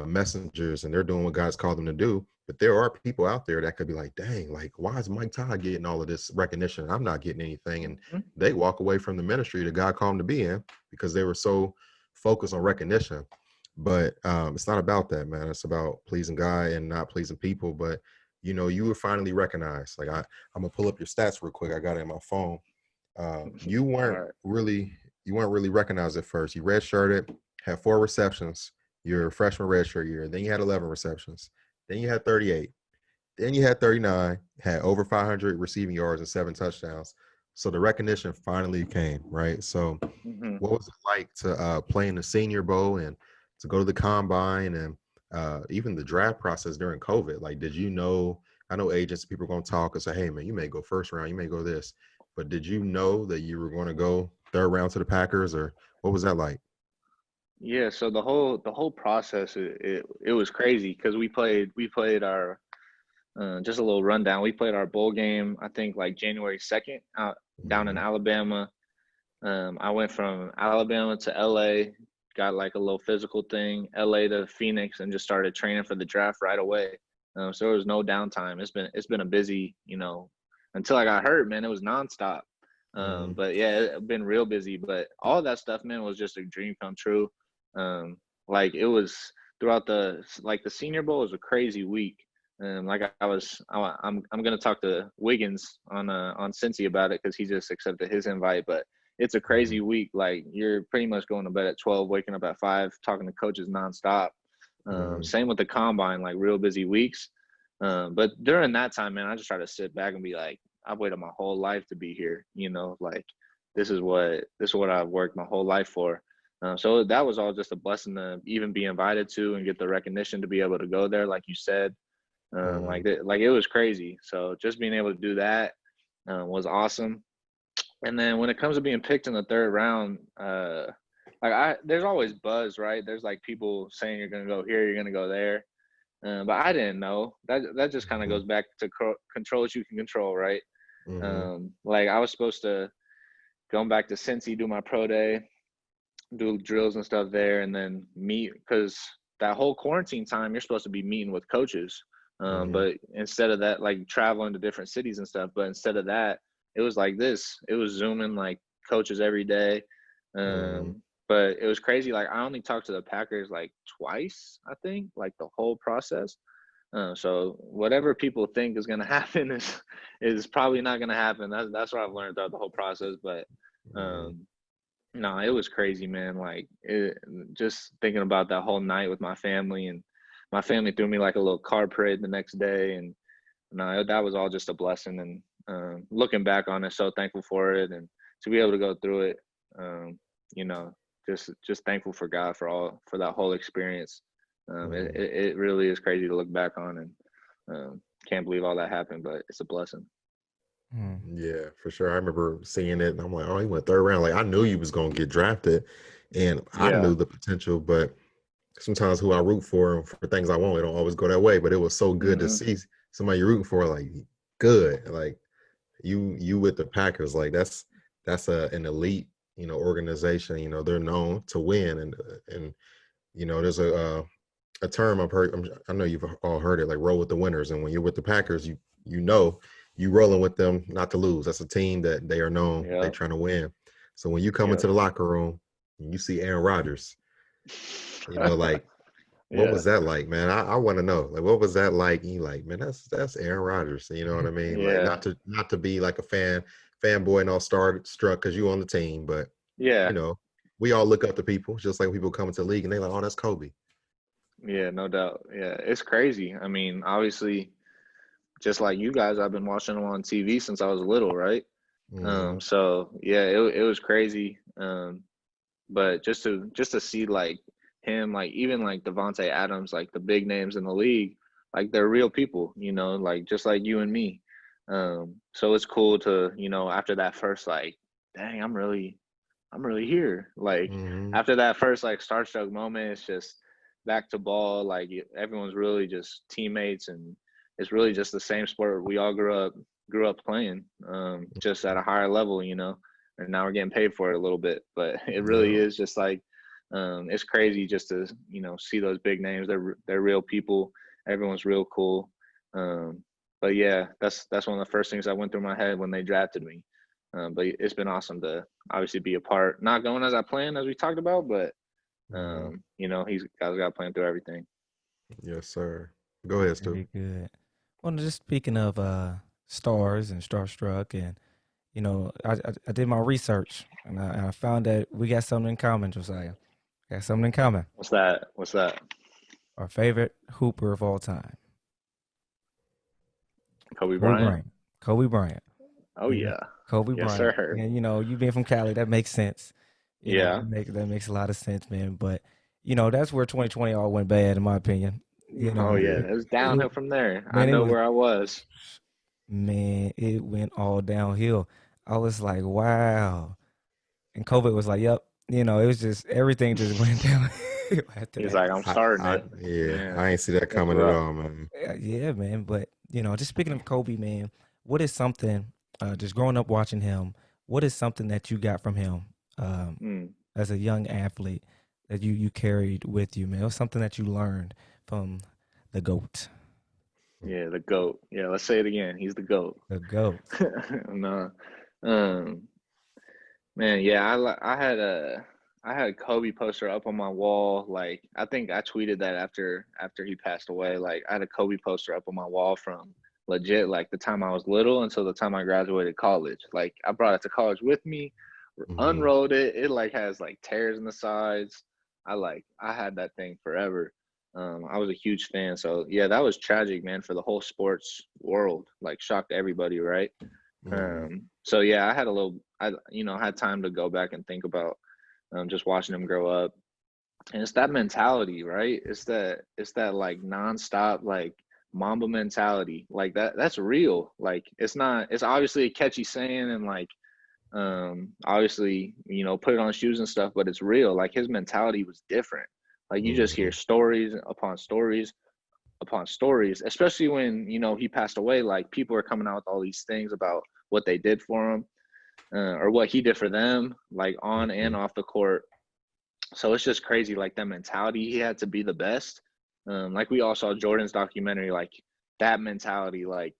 messengers, and they're doing what God's called them to do. But there are people out there that could be like, dang, like, why is Mike Todd getting all of this recognition? I'm not getting anything. And Mhm. they walk away from the ministry that God called them to be in, because they were so focused on recognition. But it's not about that, man. It's about pleasing God and not pleasing people. But you were finally recognized. Like, I'm gonna pull up your stats real quick. I got it in my phone. You All weren't right. really recognized at first. You redshirted, had 4 receptions your freshman redshirt year. Then you had 11 receptions. Then you had 38. Then you had 39, had over 500 receiving yards and 7 touchdowns. So the recognition finally came, right? So Hmm. what was it like to play in the Senior Bowl and to go to the combine, and even the draft process during COVID? Like, did you know? I know agents, people are going to talk and say, hey, man, you may go first round, you may go this. But did you know that you were going to go third round to the Packers, or what was that like? Yeah. So the whole process, it was crazy because we played our just a little rundown. We played our bowl game, I think, like January 2nd, out down in Mhm. Alabama. I went from Alabama to LA, got like a little physical thing, LA to Phoenix, and just started training for the draft right away. So there was no downtime. It's been a busy, until I got hurt, man. It was nonstop. Mhm. But yeah, it's been real busy. But all that stuff, man, was just a dream come true. Like it was throughout the Senior Bowl was a crazy week. Like I'm gonna talk to Wiggins on Cincy about it because he just accepted his invite. But it's a crazy Mhm. week. Like you're pretty much going to bed at 12, waking up at 5, talking to coaches nonstop. Mhm. Same with the combine, like real busy weeks. But during that time, man, I just try to sit back and be like, I've waited my whole life to be here. Like this is what I've worked my whole life for. So that was all just a blessing to even be invited to and get the recognition to be able to go there, like you said. Mhm. Like it was crazy. So just being able to do that was awesome. And then when it comes to being picked in the third round, there's always buzz, right? There's like people saying you're gonna go here, you're gonna go there, but I didn't know. That just kind of goes Mhm. back to control what you can control, right? Mhm. Like I was supposed to going back to Cincy, do my pro day. do drills and stuff there, and then meet, because that whole quarantine time you're supposed to be meeting with coaches, Mhm. but instead of that, like traveling to different cities and stuff, but instead of that, it was like this. It was Zooming like coaches every day. Mhm. But it was crazy. Like I only talked to the Packers like twice, I think, like the whole process. So whatever people think is gonna happen is probably not gonna happen. That's what I've learned throughout the whole process. But Mhm. um, no, it was crazy, man. Like just thinking about that whole night with my family, and my family threw me like a little car parade the next day, and no, that was all just a blessing. And looking back on it, so thankful for it, and to be able to go through it, um, you know, just thankful for God for that whole experience. Mhm. It really is crazy to look back on, and can't believe all that happened, but it's a blessing. Mm. Yeah, for sure. I remember seeing it and I'm like, oh, he went third round. Like I knew you was gonna get drafted and I Yeah. knew the potential, but sometimes who I root for and for things I want, it don't always go that way. But it was so good to Hmm. see somebody you're rooting for, like good. Like you with the Packers, like that's an elite, organization. They're known to win and there's a term I've heard. I know you've all heard it, like roll with the winners. And when you're with the Packers, you know you rolling with them not to lose. That's a team that they are known they Yep. trying to win. So when you come Yep. into the locker room and you see Aaron Rodgers, like what Yeah. was that like, man? I want to know. Like what was that like? And you like, man, that's Aaron Rodgers. You know what I mean? Like Yeah. not to be like a fanboy and all struck because you on the team, but you Yeah. know, we all look up to people, just like people coming to the league and they like, oh, that's Kobe. Yeah, no doubt. Yeah, it's crazy. I mean, obviously, just like you guys, I've been watching him on TV since I was little, right? Mm-hmm. So yeah, it was crazy. But just to see like him, like even like Devontae Adams, like the big names in the league, like they're real people, like just like you and me. So it's cool to, after that first like, dang, I'm really here. Like Mm-hmm. after that first like starstruck moment, it's just back to ball. Like everyone's really just teammates, and it's really just the same sport we all grew up playing, just at a higher level, And now we're getting paid for it a little bit, but it really Yeah. is just like it's crazy just to see those big names. They're real people. Everyone's real cool. Um, but yeah, that's one of the first things that went through my head when they drafted me. But it's been awesome to obviously be a part. Not going as I planned, as we talked about, but Mm-hmm. he's guys got to plan through everything. Yes, sir. Go ahead, Stu. Very good. Well, just speaking of stars and starstruck, and I did my research, and I found that we got something in common, Josiah. Got something in common. What's that? What's that? Our favorite hooper of all time, Kobe Kobe Bryant? Bryant. Kobe Bryant. Oh You know, yeah, Kobe yes Bryant. sir. And you being from Cali, that makes sense. Yeah. That makes a lot of sense, man. But that's where 2020 all went bad, in my opinion. Oh yeah, Yeah. it was It, downhill from there. I man, it know was where I was. man, it went all downhill. I was like, wow. And COVID was like, yep. It was just everything just went down after He's that. like, I'm starting it. Yeah, Yeah, I ain't see that it was coming at rough. all, man. Yeah, man. But just speaking of Kobe, man, what is something? Just growing up watching him, what is something that you got from him um, Mm. as a young athlete that you carried with you, man? What's something that you learned from the goat? Yeah, the goat. Yeah, let's say it again. He's the goat. The goat. No, um, man. Yeah, I had a Kobe poster up on my wall. Like I think I tweeted that after he passed away. Like I had a Kobe poster up on my wall from legit like the time I was little until the time I graduated college. Like I brought it to college with me, Mm-hmm. unrolled it. It like has like tears in the sides. I had that thing forever. I was a huge fan. So yeah, that was tragic, man, for the whole sports world. Like shocked everybody, right? Mm-hmm. So yeah, I had time to go back and think about just watching him grow up, and it's that mentality, right? It's that like nonstop like Mamba mentality, like that's real. Like it's obviously a catchy saying, and like obviously put it on shoes and stuff, but it's real. Like his mentality was different. Like you just hear Mm-hmm. stories upon stories upon stories, especially when he passed away. Like people are coming out with all these things about what they did for him, or what he did for them, like on Mm-hmm. and off the court. So it's just crazy, like that mentality he had to be the best. Like we all saw Jordan's documentary, like that mentality, like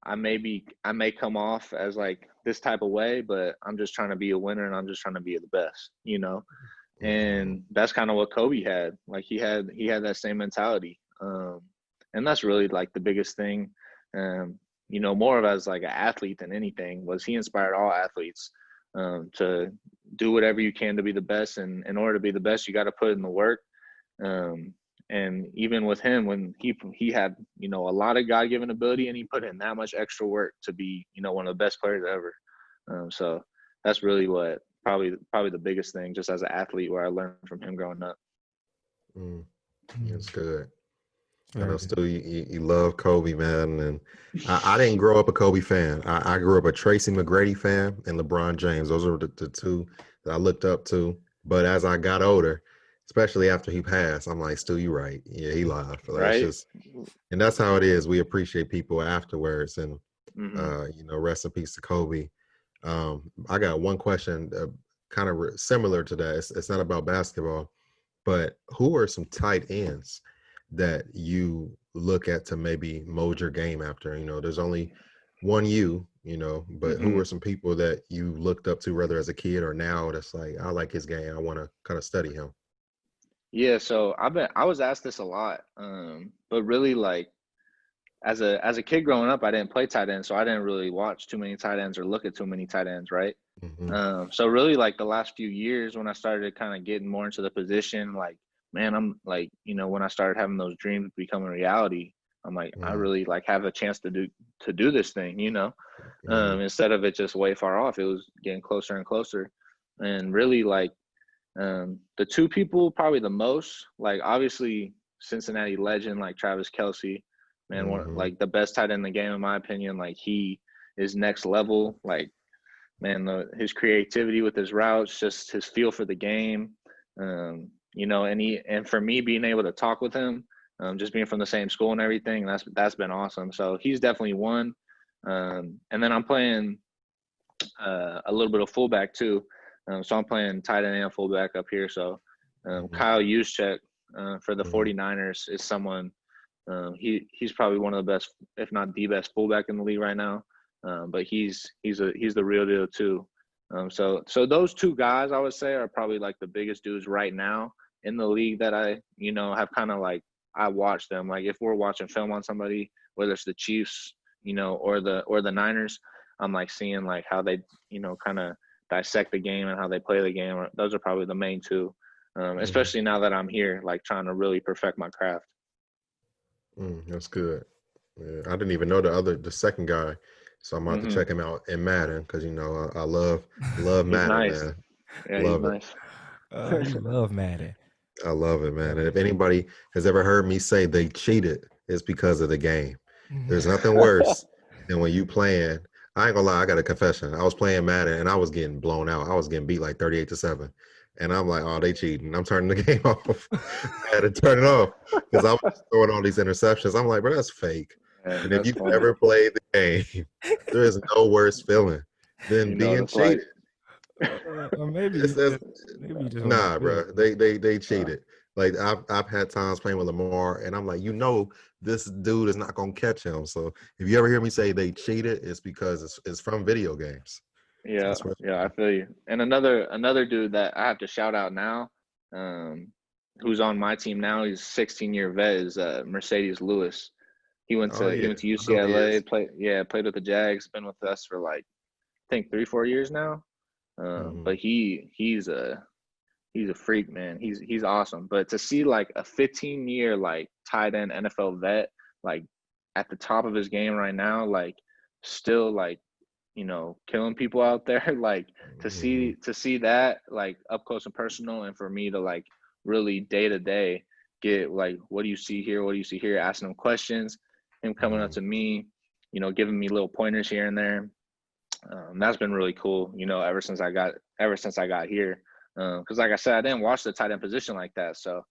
I may come off as like this type of way, but I'm just trying to be a winner and I'm just trying to be the best, you know? Mm-hmm. And that's kind of what Kobe had. Like he had that same mentality. And that's really like the biggest thing. You know, more of as like an athlete than anything was he inspired all athletes to do whatever you can to be the best. And in order to be the best, you got to put in the work. Um, and even with him, when he had, you know, a lot of God-given ability and he put in that much extra work to be, you know, one of the best players ever. So that's really what probably the biggest thing just as an athlete where I learned from him growing up. That's good. I Very know, good. Stu, you love Kobe, man. And I didn't grow up a Kobe fan. I grew up a Tracy McGrady fan and LeBron James. Those are the two that I looked up to. But as I got older, especially after he passed, I'm like, Stu, you right. Yeah, he lied. Like, it's Right. just, and that's how it is. We appreciate people afterwards. And, Hmm. rest in peace to Kobe. I got one question kind of similar to that. It's not about basketball, but who are some tight ends that you look at to maybe mold your game after? There's only one but who Hmm. are some people that you looked up to, whether as a kid or now, that's like, I like his game, I want to kind of study him? Yeah. So I was asked this a lot. But really like as a kid growing up, I didn't play tight end, so I didn't really watch too many tight ends or look at too many tight ends, right? Hmm. So really like the last few years when I started kind of getting more into the position, like, man, I'm like, you know, when I started having those dreams become a reality, I'm like, I Hmm. really like have a chance to do this thing, you know? Hmm. Instead of it just way far off, it was getting closer and closer. And really like the two people probably the most, like obviously Cincinnati legend like Travis Kelce, man, one Hmm. like the best tight end in the game in my opinion. Like he is next level. Like man, his creativity with his routes, just his feel for the game, you know, and for me being able to talk with him, just being from the same school and everything, that's been awesome. So he's definitely one. And then I'm playing a little bit of fullback too. So I'm playing tight end and fullback up here. So Hmm. Kyle Juszczyk for the Hmm. 49ers is someone. He's probably one of the best, if not the best, fullback in the league right now. But he's the real deal too. So those two guys I would say are probably like the biggest dudes right now in the league that I have kind of like I watch them. Like if we're watching film on somebody, whether it's the Chiefs, or the Niners, I'm like seeing like how they kind of dissect the game and how they play the game. Those are probably the main two. Hmm. Especially now that I'm here, like trying to really perfect my craft. That's good. Yeah, I didn't even know the second guy, so I'm about to Hmm. check him out in Madden, because I love He's Madden, nice. man. Yeah, he's Love it. nice. You love Madden. I love it, man. And Love if anybody has ever heard me say they cheated, it's because of the game. it. There's nothing worse than when you playing. I ain't gonna lie, I got a confession. I was playing Madden and I was getting blown out. I was getting beat like 38-7. And I'm like, oh, they cheating. I'm turning the game off. I had to turn it off because I was just throwing all these interceptions. I'm like, bro, that's fake. Yeah, And if that's you've funny. ever played the game, there is no worse feeling than You know what being it's like. cheated. Or maybe It's, it's maybe you just wasn't Nah, good. bro. They Uh, cheated. Like I've had times playing with Lamar, and I'm like, this dude is not gonna catch him. So if you ever hear me say they cheated, it's because it's from video games. So yeah, that's what. yeah, I feel you. And another dude that I have to shout out now, um, who's on my team now, he's a 16-year vet, is Mercedes Lewis. He went Oh to he yeah, went to I know he UCLA, is. played with the Jags, been with us for like I think 3-4 years now. Hmm. But he's a freak, man. He's awesome. But to see like a 15-year like tight end NFL vet like at the top of his game right now, like still like killing people out there, like to Hmm. see that like up close and personal, and for me to like really day to day get like what do you see here, what do you see here, asking him questions, him coming up Hmm. to me, giving me little pointers here and there. That's been really cool, ever since I got here. Because like I said, I didn't watch the tight end position like that. So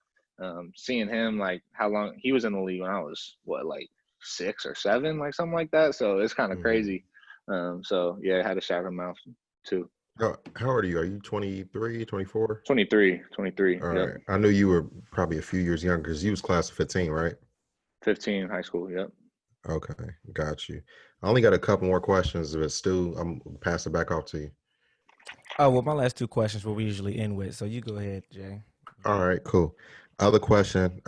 seeing him, like how long he was in the league when I was like 6 or 7, like something like that. So it's kind of Hmm. crazy. So yeah, I had to shout him out too. How old are you? Are you 23, 24? 23, 23. All Yep. right. I knew you were probably a few years younger because you was class of 15, right? 15 high school. Yep. Okay, got you. I only got a couple more questions, but Stu, I'm pass it back off to you. Oh, well, my last two questions what we usually end with. So you go ahead, Jay. All right, cool. Other question.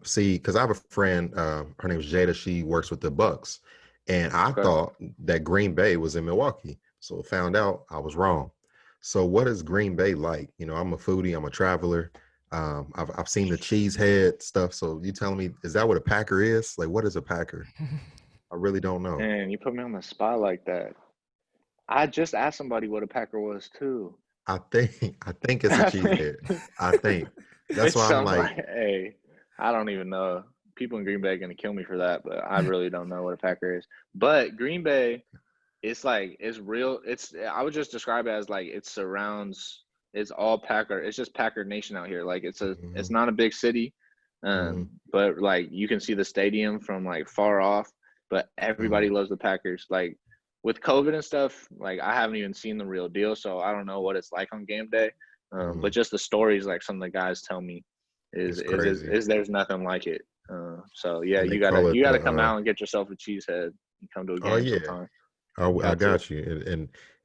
See, because I have a friend, her name is Jada. She works with the Bucks, and I Okay. thought that Green Bay was in Milwaukee. So found out I was wrong. So what is Green Bay like? You know, I'm a foodie. I'm a traveler. I've seen the cheesehead stuff. So you telling me, is that what a Packer is? Like, what is a Packer? I really don't know. Man, you put me on the spot like that. I just asked somebody what a Packer was too. I think it's a I think cheesehead. I think that's it why I'm sounds like, like, hey, I don't even know. People in Green Bay are gonna kill me for that, but I really don't know what a Packer is. But Green Bay, it's like it's real. It's I would just describe it as like it surrounds. It's all Packer. It's just Packer Nation out here. Like it's mhm, not a big city, mhm, but like you can see the stadium from like far off. But everybody mhm, loves the Packers. Like with COVID and stuff, like I haven't even seen the real deal, so I don't know what it's like on game day. But mhm. just the stories like some of the guys tell me is It's is is, crazy. is there's nothing like it. So yeah, And they you call gotta it you the gotta come out and get yourself a cheesehead and come to a oh game yeah, sometime. I Got to. got you.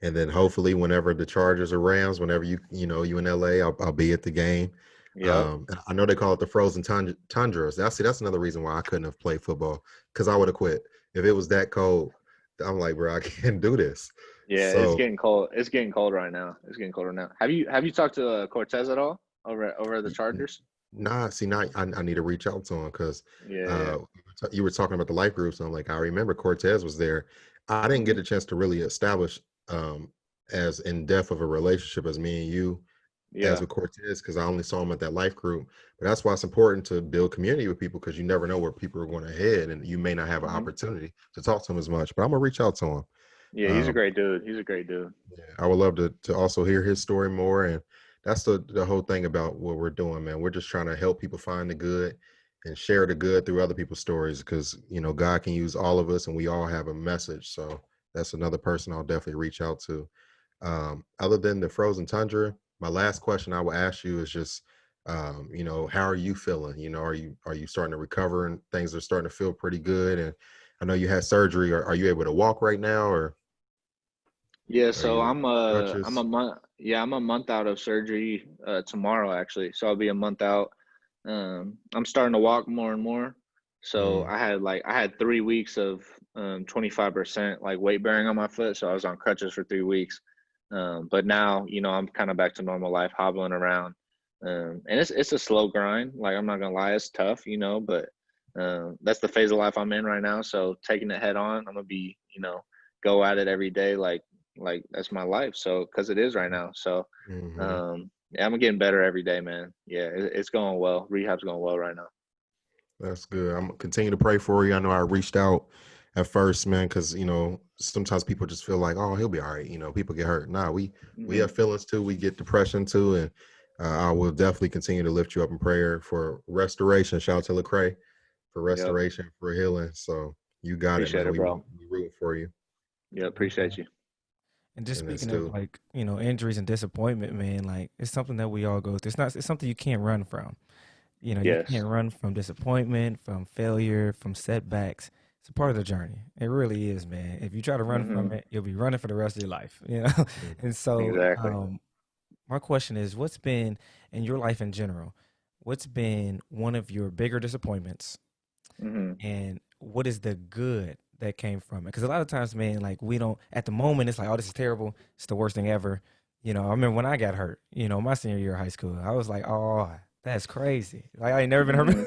And then hopefully whenever the Chargers or Rams, whenever you in LA, I'll be at the game. Yep. I know they call it the frozen tundras. That's another reason why I couldn't have played football because I would have quit if it was that cold. I'm like, bro, I can't do this. Yeah, it's So getting cold. It's getting cold right now. It's getting colder now. Have you talked to Cortez at all over at the Chargers? nah, see, now I need to reach out to him because Yeah, yeah. uh, you were talking about the life groups. And I'm like, I remember Cortez was there. I didn't get Hmm. a chance to really establish as in depth of a relationship as me and you as Yeah. with Cortez because I only saw him at that life group. But that's why it's important to build community with people because you never know where people are going to head and you may not have an Hmm. opportunity to talk to him as much. But I'm gonna reach out to him. Yeah, he's a Um, great dude. He's a great dude. yeah, I would love to also hear his story more. And that's the whole thing about what we're doing, man. We're just trying to help people find the good and share the good through other people's stories because God can use all of us and we all have a message. So that's another person I'll definitely reach out to. Other than the frozen tundra, my last question I will ask you is just how are you feeling? Are you starting to recover and things are starting to feel pretty good? And I know you had surgery. Are you able to walk right now or Yeah, are so you I'm a crutches? month I'm a month out of surgery tomorrow actually. So I'll be a month out. I'm starting to walk more and more. So Mm, I had 3 weeks of 25% like weight bearing on my foot. So I was on crutches for 3 weeks. But now, I'm kind of back to normal life, hobbling around. And it's a slow grind. Like I'm not gonna lie, it's tough, but that's the phase of life I'm in right now. So taking it head on, I'm gonna be, go at it every day like that's my life. So because it is right now. So mhm. yeah, I'm getting better every day, man. Yeah, it's going well. Rehab's going well right now. That's good. I'm gonna continue to pray for you. I know I reached out at first, man, because sometimes people just feel like, oh, he'll be all right. People get hurt. Nah, we Hmm. have feelings too. We get depression too, and I will definitely continue to lift you up in prayer for restoration. Shout out to Lecrae for Yep. restoration, for healing. So you got it, Appreciate man. it, We bro. rooting for you, Yep. Yeah. Appreciate you. And just and then speaking of still, like, injuries and disappointment, man, like it's something that we all go through. It's something you can't run from. You Yes. can't run from disappointment, from failure, from setbacks. It's a part of the journey. It really is, man. If you try to run from Hmm. it, you'll be running for the rest of your life. Mhm. And so, Exactly. my question is, what's been in your life in general? What's been one of your bigger disappointments, Hmm. and what is the good that came from it? Because a lot of times, man, like we don't at the moment, it's like, oh, this is terrible. It's the worst thing ever. I remember when I got hurt. My senior year of high school, I was like, oh, that's crazy. Like I ain't never been hurt. Hmm.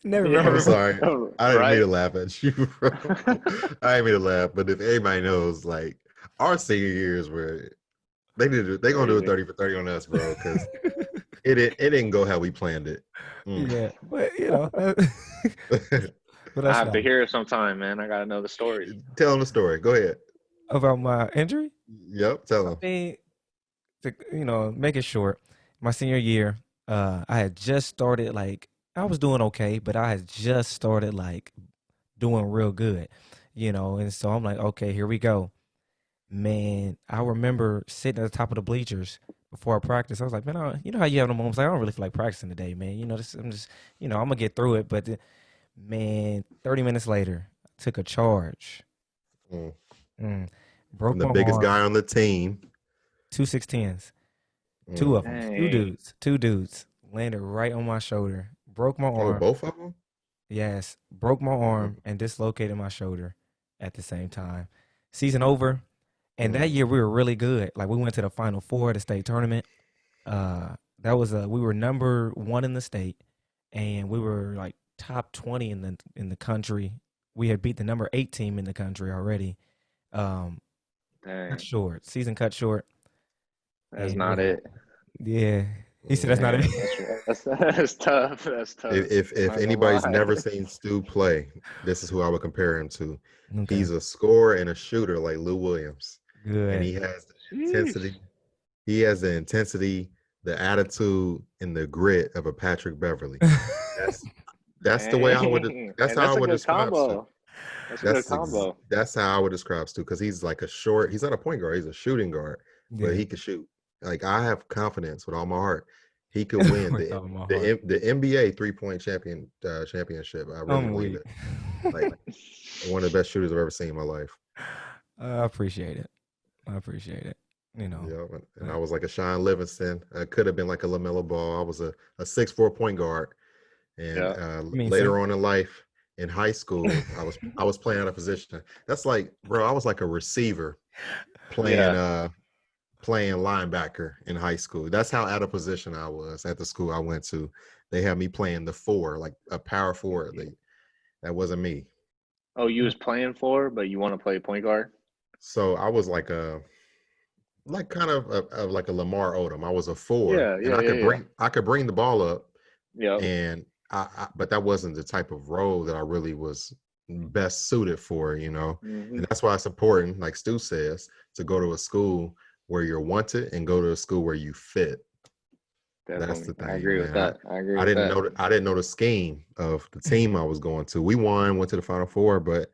Never been I'm Yeah. hurt before. sorry. I didn't mean Right. to laugh at you, bro. I didn't mean to laugh, but if anybody knows, like our senior years were they gonna do a Crazy. 30 for 30 on us, bro, because it didn't go how we planned it. Mm. Yeah, but but I that's have not to hear it sometime, man. I gotta know the story. Tell them the story. Go ahead. about my injury. Yep, tell I them. mean, to make it short, my senior year, I had just started like I was doing okay, but I had just started like doing real good, and so I'm like, okay, here we go. Man, I remember sitting at the top of the bleachers before I practice. I was like, man, you know how you have the moments like I don't really feel like practicing today, man. You know, I'm just, I'm gonna get through it. But man, 30 minutes later, I took a charge. Mm. Mm, I'm broke the my biggest arm. guy on the team. Two 6'10s. Two Mm. of them. Dang. Two dudes landed right on my shoulder. Broke my Oh, arm. both of them? Yes, broke my Mm. arm and dislocated my shoulder at the same time. Season over. And that Mm. year we were really good. Like we went to the Final Four of the state tournament. That was we were number one in the state, and we were like top 20 in the country. We had beat the number 8 team in the country already. Um, cut Dang. short, season cut short, That's and it was not a, it. yeah. He said that's not Mm. it. Man, that's tough. That's tough. I'm If not gonna anybody's lie. never seen Stu play, this is who I would compare him to. Okay, He's a scorer and a shooter like Lou Williams, and good. he has the Sheesh. intensity. He has the intensity, the attitude, and the grit of a Patrick Beverly. That's that's the way I would. Dang. That's And how I that's a would good describe Stu. combo. That's a good combo. That's how I would describe Stu because he's like a short. He's not a point guard. He's a shooting guard, but Yeah, he can shoot. Like I have confidence with all my heart. He could win with all my heart. the NBA 3-point championship. I really I'm believe weak. it. Like one of the best shooters I've ever seen in my life. I appreciate it. I appreciate it. You know, Yeah, and but I was like a Sean Livingston. I could have been like a LaMelo Ball. I was a 6'4" point guard. And Yeah. I mean, later on in life, in high school, I was playing out of position. That's like, bro, I was like a receiver playing Yeah. playing linebacker in high school. That's how out of position I was at the school I went to. They had me playing the four, like a power forward. That wasn't me. Oh, you was playing for, but you want to play point guard? So I was like kind of like a Lamar Odom. I was a four, Yeah, and yeah, yeah, yeah. I could bring the ball up, Yep. and but that wasn't the type of role that I really was best suited for, Hmm. and that's why it's important, like Stu says, to go to a school where you're wanted and go to a school where you fit. That's Definitely. the I thing, agree with man. that. I agree I with didn't that. know I didn't know the scheme of the team I was going to. We went to the Final Four, but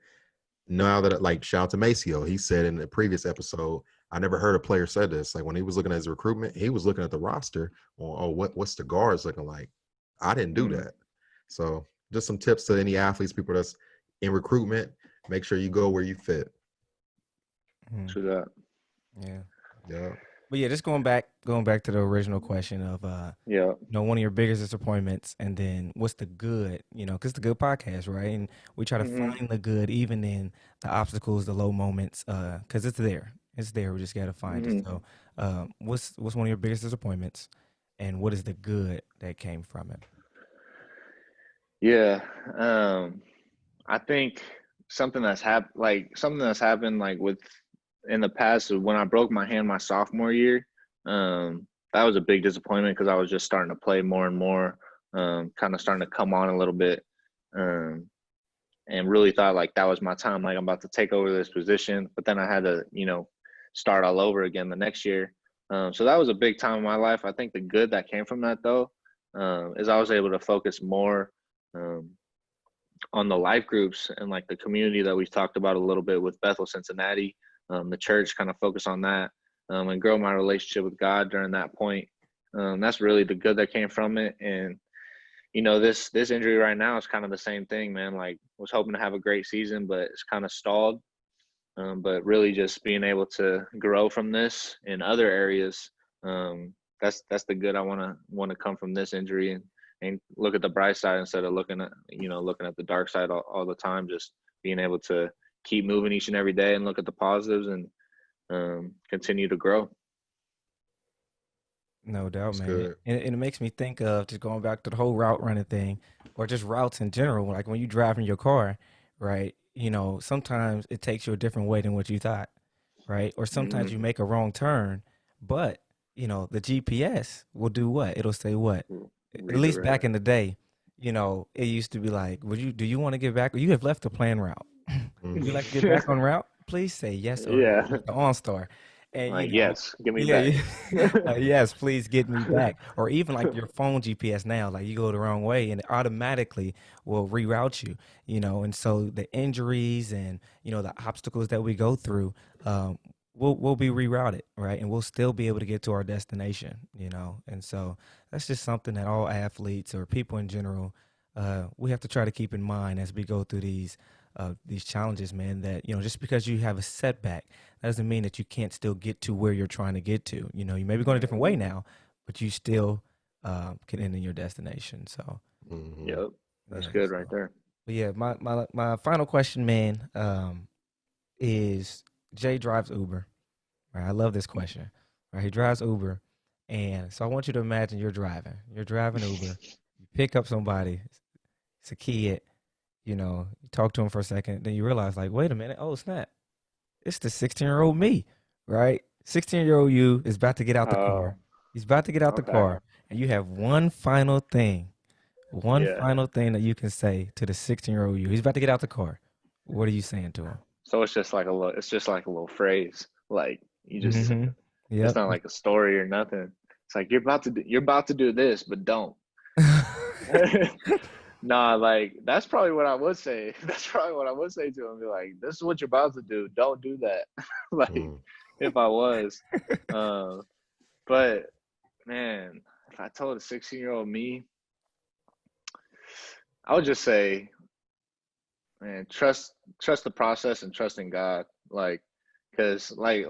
now that like shout out to Maceo, he said in the previous episode, I never heard a player said this. Like when he was looking at his recruitment, he was looking at the roster on what's the guards looking like. I didn't do Mm, that. So just some tips to any athletes, people that's in recruitment, make sure you go where you fit. mm, true that. yeah. Yeah. But yeah, just going back to the original question of Yeah. one of your biggest disappointments, and then what's the good, because it's the good podcast, right? And we try to Hmm. find the good even in the obstacles, the low moments, because it's there. It's there. We just gotta find it. Hmm. So, what's one of your biggest disappointments, and what is the good that came from it? Yeah. I think something that's happened like with in the past is when I broke my hand my sophomore year. That was a big disappointment because I was just starting to play more and more, kind of starting to come on a little bit, um, and really thought like that was my time. Like I'm about to take over this position, but then I had to, start all over again the next year. So that was a big time in my life. I think the good that came from that though, is I was able to focus more. Um, on the life groups and like the community that we talked about a little bit with Bethel Cincinnati, the church, kind of focus on that, and grow my relationship with God during that point. That's really the good that came from it. And this injury right now is kind of the same thing, man. Like was hoping to have a great season, but it's kind of stalled. But really just being able to grow from this in other areas, that's the good I want to come from this injury, and look at the bright side instead of looking at the dark side all the time. Just being able to keep moving each and every day and look at the positives and continue to grow. No doubt, It's man. good. And it makes me think of just going back to the whole route running thing, or just routes in general. Like when you drive in your car, right? Sometimes it takes you a different way than what you thought, right? Or sometimes Hmm. you make a wrong turn, but the GPS will do what? It'll say what? At least back Redirect. in the day, it used to be like, do you want to get back? Or you have left the planned route. Would you Mhm. like to get back on route? Please say yes or no. Yeah. Use the OnStar. And Like, yes, give me yeah, back. yeah. Yes, please get me back. Or even like your phone GPS now, like you go the wrong way and it automatically will reroute you. And so the injuries and the obstacles that we go through, um, we'll be rerouted, right? And we'll still be able to get to our destination, you know. And so that's just something that all athletes or people in general, we have to try to keep in mind as we go through these challenges, man. That, you know, just because you have a setback, that doesn't mean that you can't still get to where you're trying to get to. You know, you may be going a different way now, but you still can end in your destination. So Yep, that's yeah, good so. right there. But yeah, my final question, man, is Jay drives Uber. Right, I love this question. Right, he drives Uber, and so I want you to imagine you're driving. You're driving Uber. You pick up somebody. It's a kid. You know, you talk to him for a second, then you realize, like, wait a minute. Oh snap! It's the 16-year-old me, right? 16-year-old you is about to get out the Oh, car. He's about to get out the okay. car, and you have one Yeah. final thing that you can say to the 16-year-old you. He's about to get out the car. What are you saying to him? So it's just like a little. It's just like a little phrase. Like you just. Mm-hmm. It's Yep. not like a story or nothing. It's like you're about to do this, but don't. Nah, like that's probably what I would say. That's probably what I would say to him. Be like, this is what you're about to do. Don't do that. Like Mm. if I was. Uh, but man, if I told a 16-year-old me, I would just say, man, trust the process and trust in God. Like, because like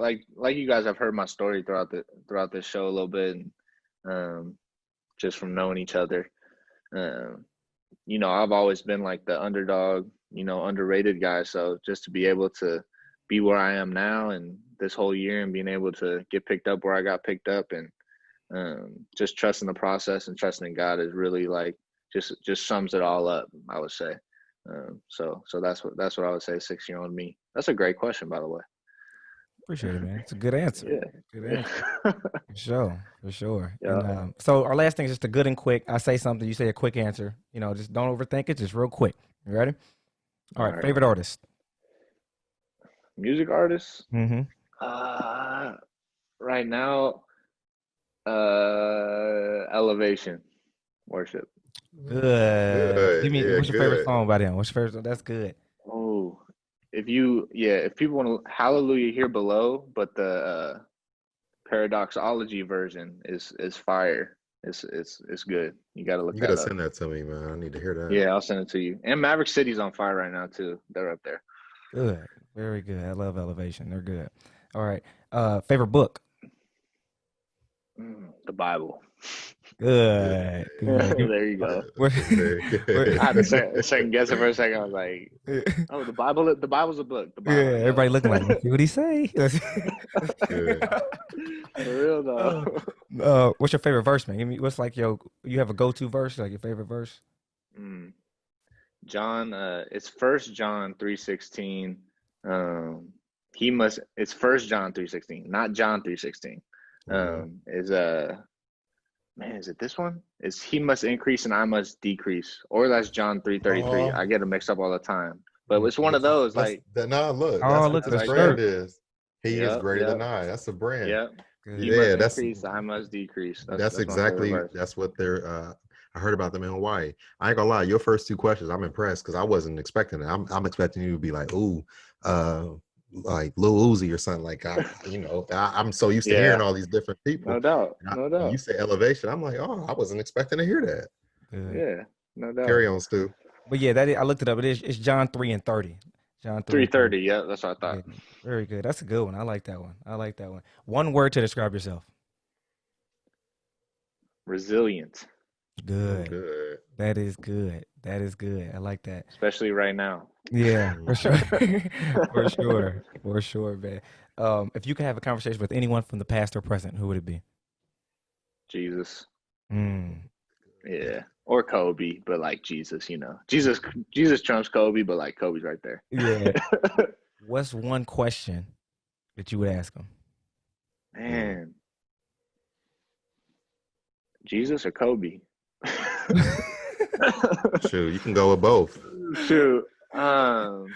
you guys have heard my story throughout this show a little bit, and just from knowing each other. Um, you know, I've always been like the underdog, you know, underrated guy. So just to be able to be where I am now and this whole year and being able to get picked up where I got picked up and just trusting the process and trusting in God is really like just sums it all up, I would say. So that's what I would say. 16-year-old me. That's a great question, by the way. Appreciate it, man. It's a good answer. Good Yeah. answer. For sure. For sure. Yeah. And so our last thing is just a good and quick. I say something, you say a quick answer. You know, just don't overthink it. Just real quick. You ready? All All right. right. Favorite artist. Music artists. Mm-hmm. Right now, Elevation Worship. Good. Give Good. me Yeah, what's your favorite good. song by them? What's your favorite song? That's good. Oh, if people want to Hallelujah Here Below, but the Paradoxology version is fire. It's good. You got to look You gotta that up. send that to me, man. I need to hear that. Yeah, I'll send it to you. And Maverick City's on fire right now too. They're up there. Good. Very good. I love Elevation. They're good. All right. Favorite book. The Bible. Good. Good. Good. There you go. What, That's very I had good. to second guess it for a second. I was like, oh, the Bible. The Bible's a book. The yeah, Bible. everybody looking like, let's see what he say. Good. For real Uh, though. what's your favorite verse, man? Give me what's like you have a go-to verse, like your favorite verse? Mm. John, it's First John 3:16. It's First John 3:16, not John 3:16. Is man, is it this one? Is he must increase and I must decrease, or that's John 3:33. Oh, I get them mixed up all the time, but it's one of those. that's Like, that. Now look, Oh, that's look what at the the like, brand shirt. is. He is yep, greater than yep, I. That's the brand. yep. He Good. must Yeah, that's increase, I must decrease. that's That's my favorite exactly verse. that's what they're. I heard about them in Hawaii. I ain't gonna lie. Your first two questions, I'm impressed because I wasn't expecting it. I'm expecting you to be like, ooh, like Lil Uzi or something like. I'm so used to hearing Yeah, all these different no people. doubt, And no when you doubt. say elevation, I'm like, oh, I wasn't expecting to hear that. Good. Yeah, no doubt. Carry on, Stu. But yeah, I looked it up. It's John 3:30. John 3:30. 3:30. Yeah, that's what I Yeah, thought. very good. That's a good one. I like that one. I like that one. One word to describe yourself. Resilient, Good. Good. That is good. That is good. I like that. especially right now. Yeah, for Mhm. sure. For sure. For sure, man. If you could have a conversation with anyone from the past or present, who would it be? Jesus. Mm. Yeah. Or Kobe, but like Jesus, Jesus trumps Kobe, but like Kobe's right there. Yeah. What's one question that you would ask him? Man. Jesus or Kobe? Shoot, you can go with both. Shoot. Man,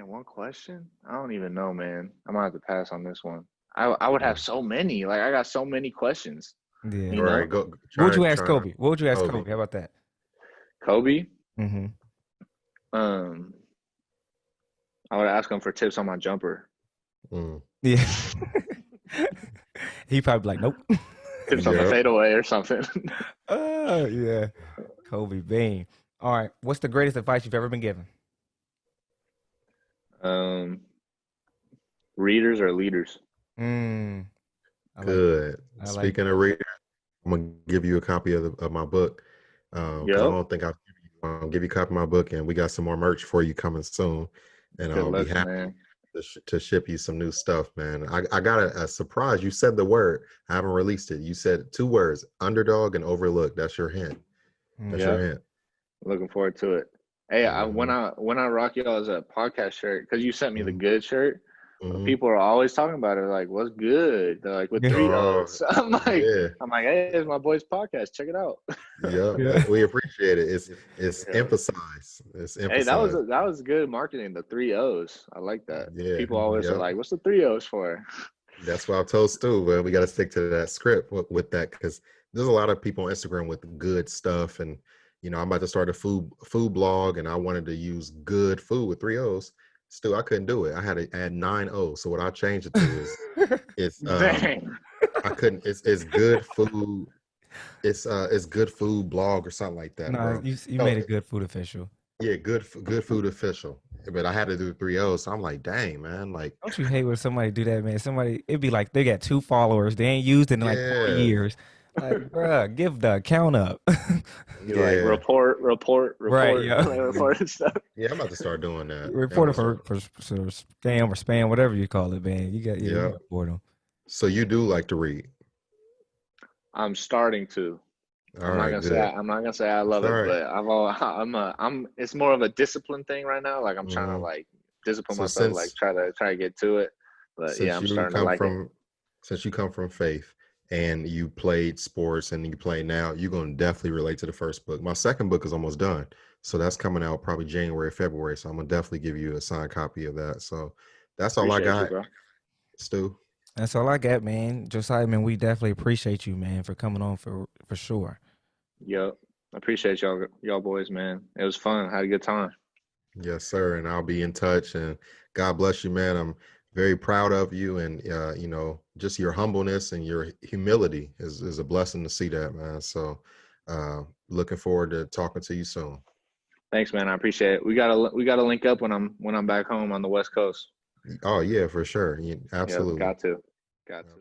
one question? I don't even know, man. I'm gonna have to pass on this one. I would have so many. Like I got so many questions. Yeah. You All know? right, go. What would you Try ask Kobe? What would you ask Kobe. Kobe? How about that? Kobe? Mm-hmm. I I would ask him for tips on my jumper. Mm. Yeah. He probably like, nope. Tips on the Yep. fadeaway or something. Yeah. Kobe Bean. All right. What's the greatest advice you've ever been given? Readers or leaders? Mm, I like Good. I like Speaking of reading, I'm gonna give you a copy of my book because I Yep. don't think I'll give you a copy of my book, and we got some more merch for you coming soon, and Good I'll be looks, happy man. to ship you some new stuff, man. I got a surprise. You said the word. I haven't released it. You said 2 words: underdog and overlook. That's your hint. That's your Yep. hint. Looking forward to it. Hey, when Mhm. I rock y'all as a podcast shirt, because you sent me the Mhm. good shirt, Mhm. people are always talking about it. Like, what's good? They're like with 3 Oh, O's. I'm like, yeah. hey, it's my boy's podcast. Check it out. Yeah, Yeah. we appreciate it. It's Yeah. emphasized. It's Hey, emphasized. that was good marketing. The 3 O's. I like that. Yeah, People always are yeah. like, what's the 3 O's for? That's what I told Stu. Well, we got to stick to that script with that because there's a lot of people on Instagram with good stuff, and I'm about to start a food blog, and I wanted to use good food with 3 O's. Stu, I couldn't do it. I had to add 9 O's. So what I changed it to is it's Dang. I couldn't. It's good food. It's good food blog or something like that, No, bro. you So made a good food official. yeah, good food official. But I had to do 3 O's. So I'm like, dang, man, like Don't you hate when somebody do that, man? It'd be like they got 2 followers. They ain't used it in like 4 yeah, years. Like, bruh, give the account up. You're like, yeah. report, Right, yeah. like report and stuff. Yeah, I'm about to start doing that. I'm Report about it to start. for scam or spam, whatever you call it, man. You Yeah. report them. So you do like to read. I'm starting to. All right, good. I'm not gonna say I It's love all it, right. but I'm it's more of a discipline thing right now. Like I'm trying to Mhm. like discipline So myself, like try to get to it. But yeah, since I'm you starting to come like it. from since you come from faith and you played sports and you play now, you're gonna definitely relate to the first book. My second book is almost done, so that's coming out probably January, February. So I'm gonna definitely give you a signed copy of that. So that's all I Appreciate you, got, bro. Stu. That's all I got, man. Josiah, man, we definitely appreciate you, man, for coming on for sure. Yep. I appreciate y'all boys, man. It was fun. Had a good time. Yes, sir. And I'll be in touch. And God bless you, man. I'm very proud of you, and just your humbleness and your humility is a blessing to see that, man. So, looking forward to talking to you soon. Thanks, man. I appreciate it. We gotta link up when I'm back home on the West Coast. Oh yeah, for sure. Yeah, Absolutely. got to. Got to.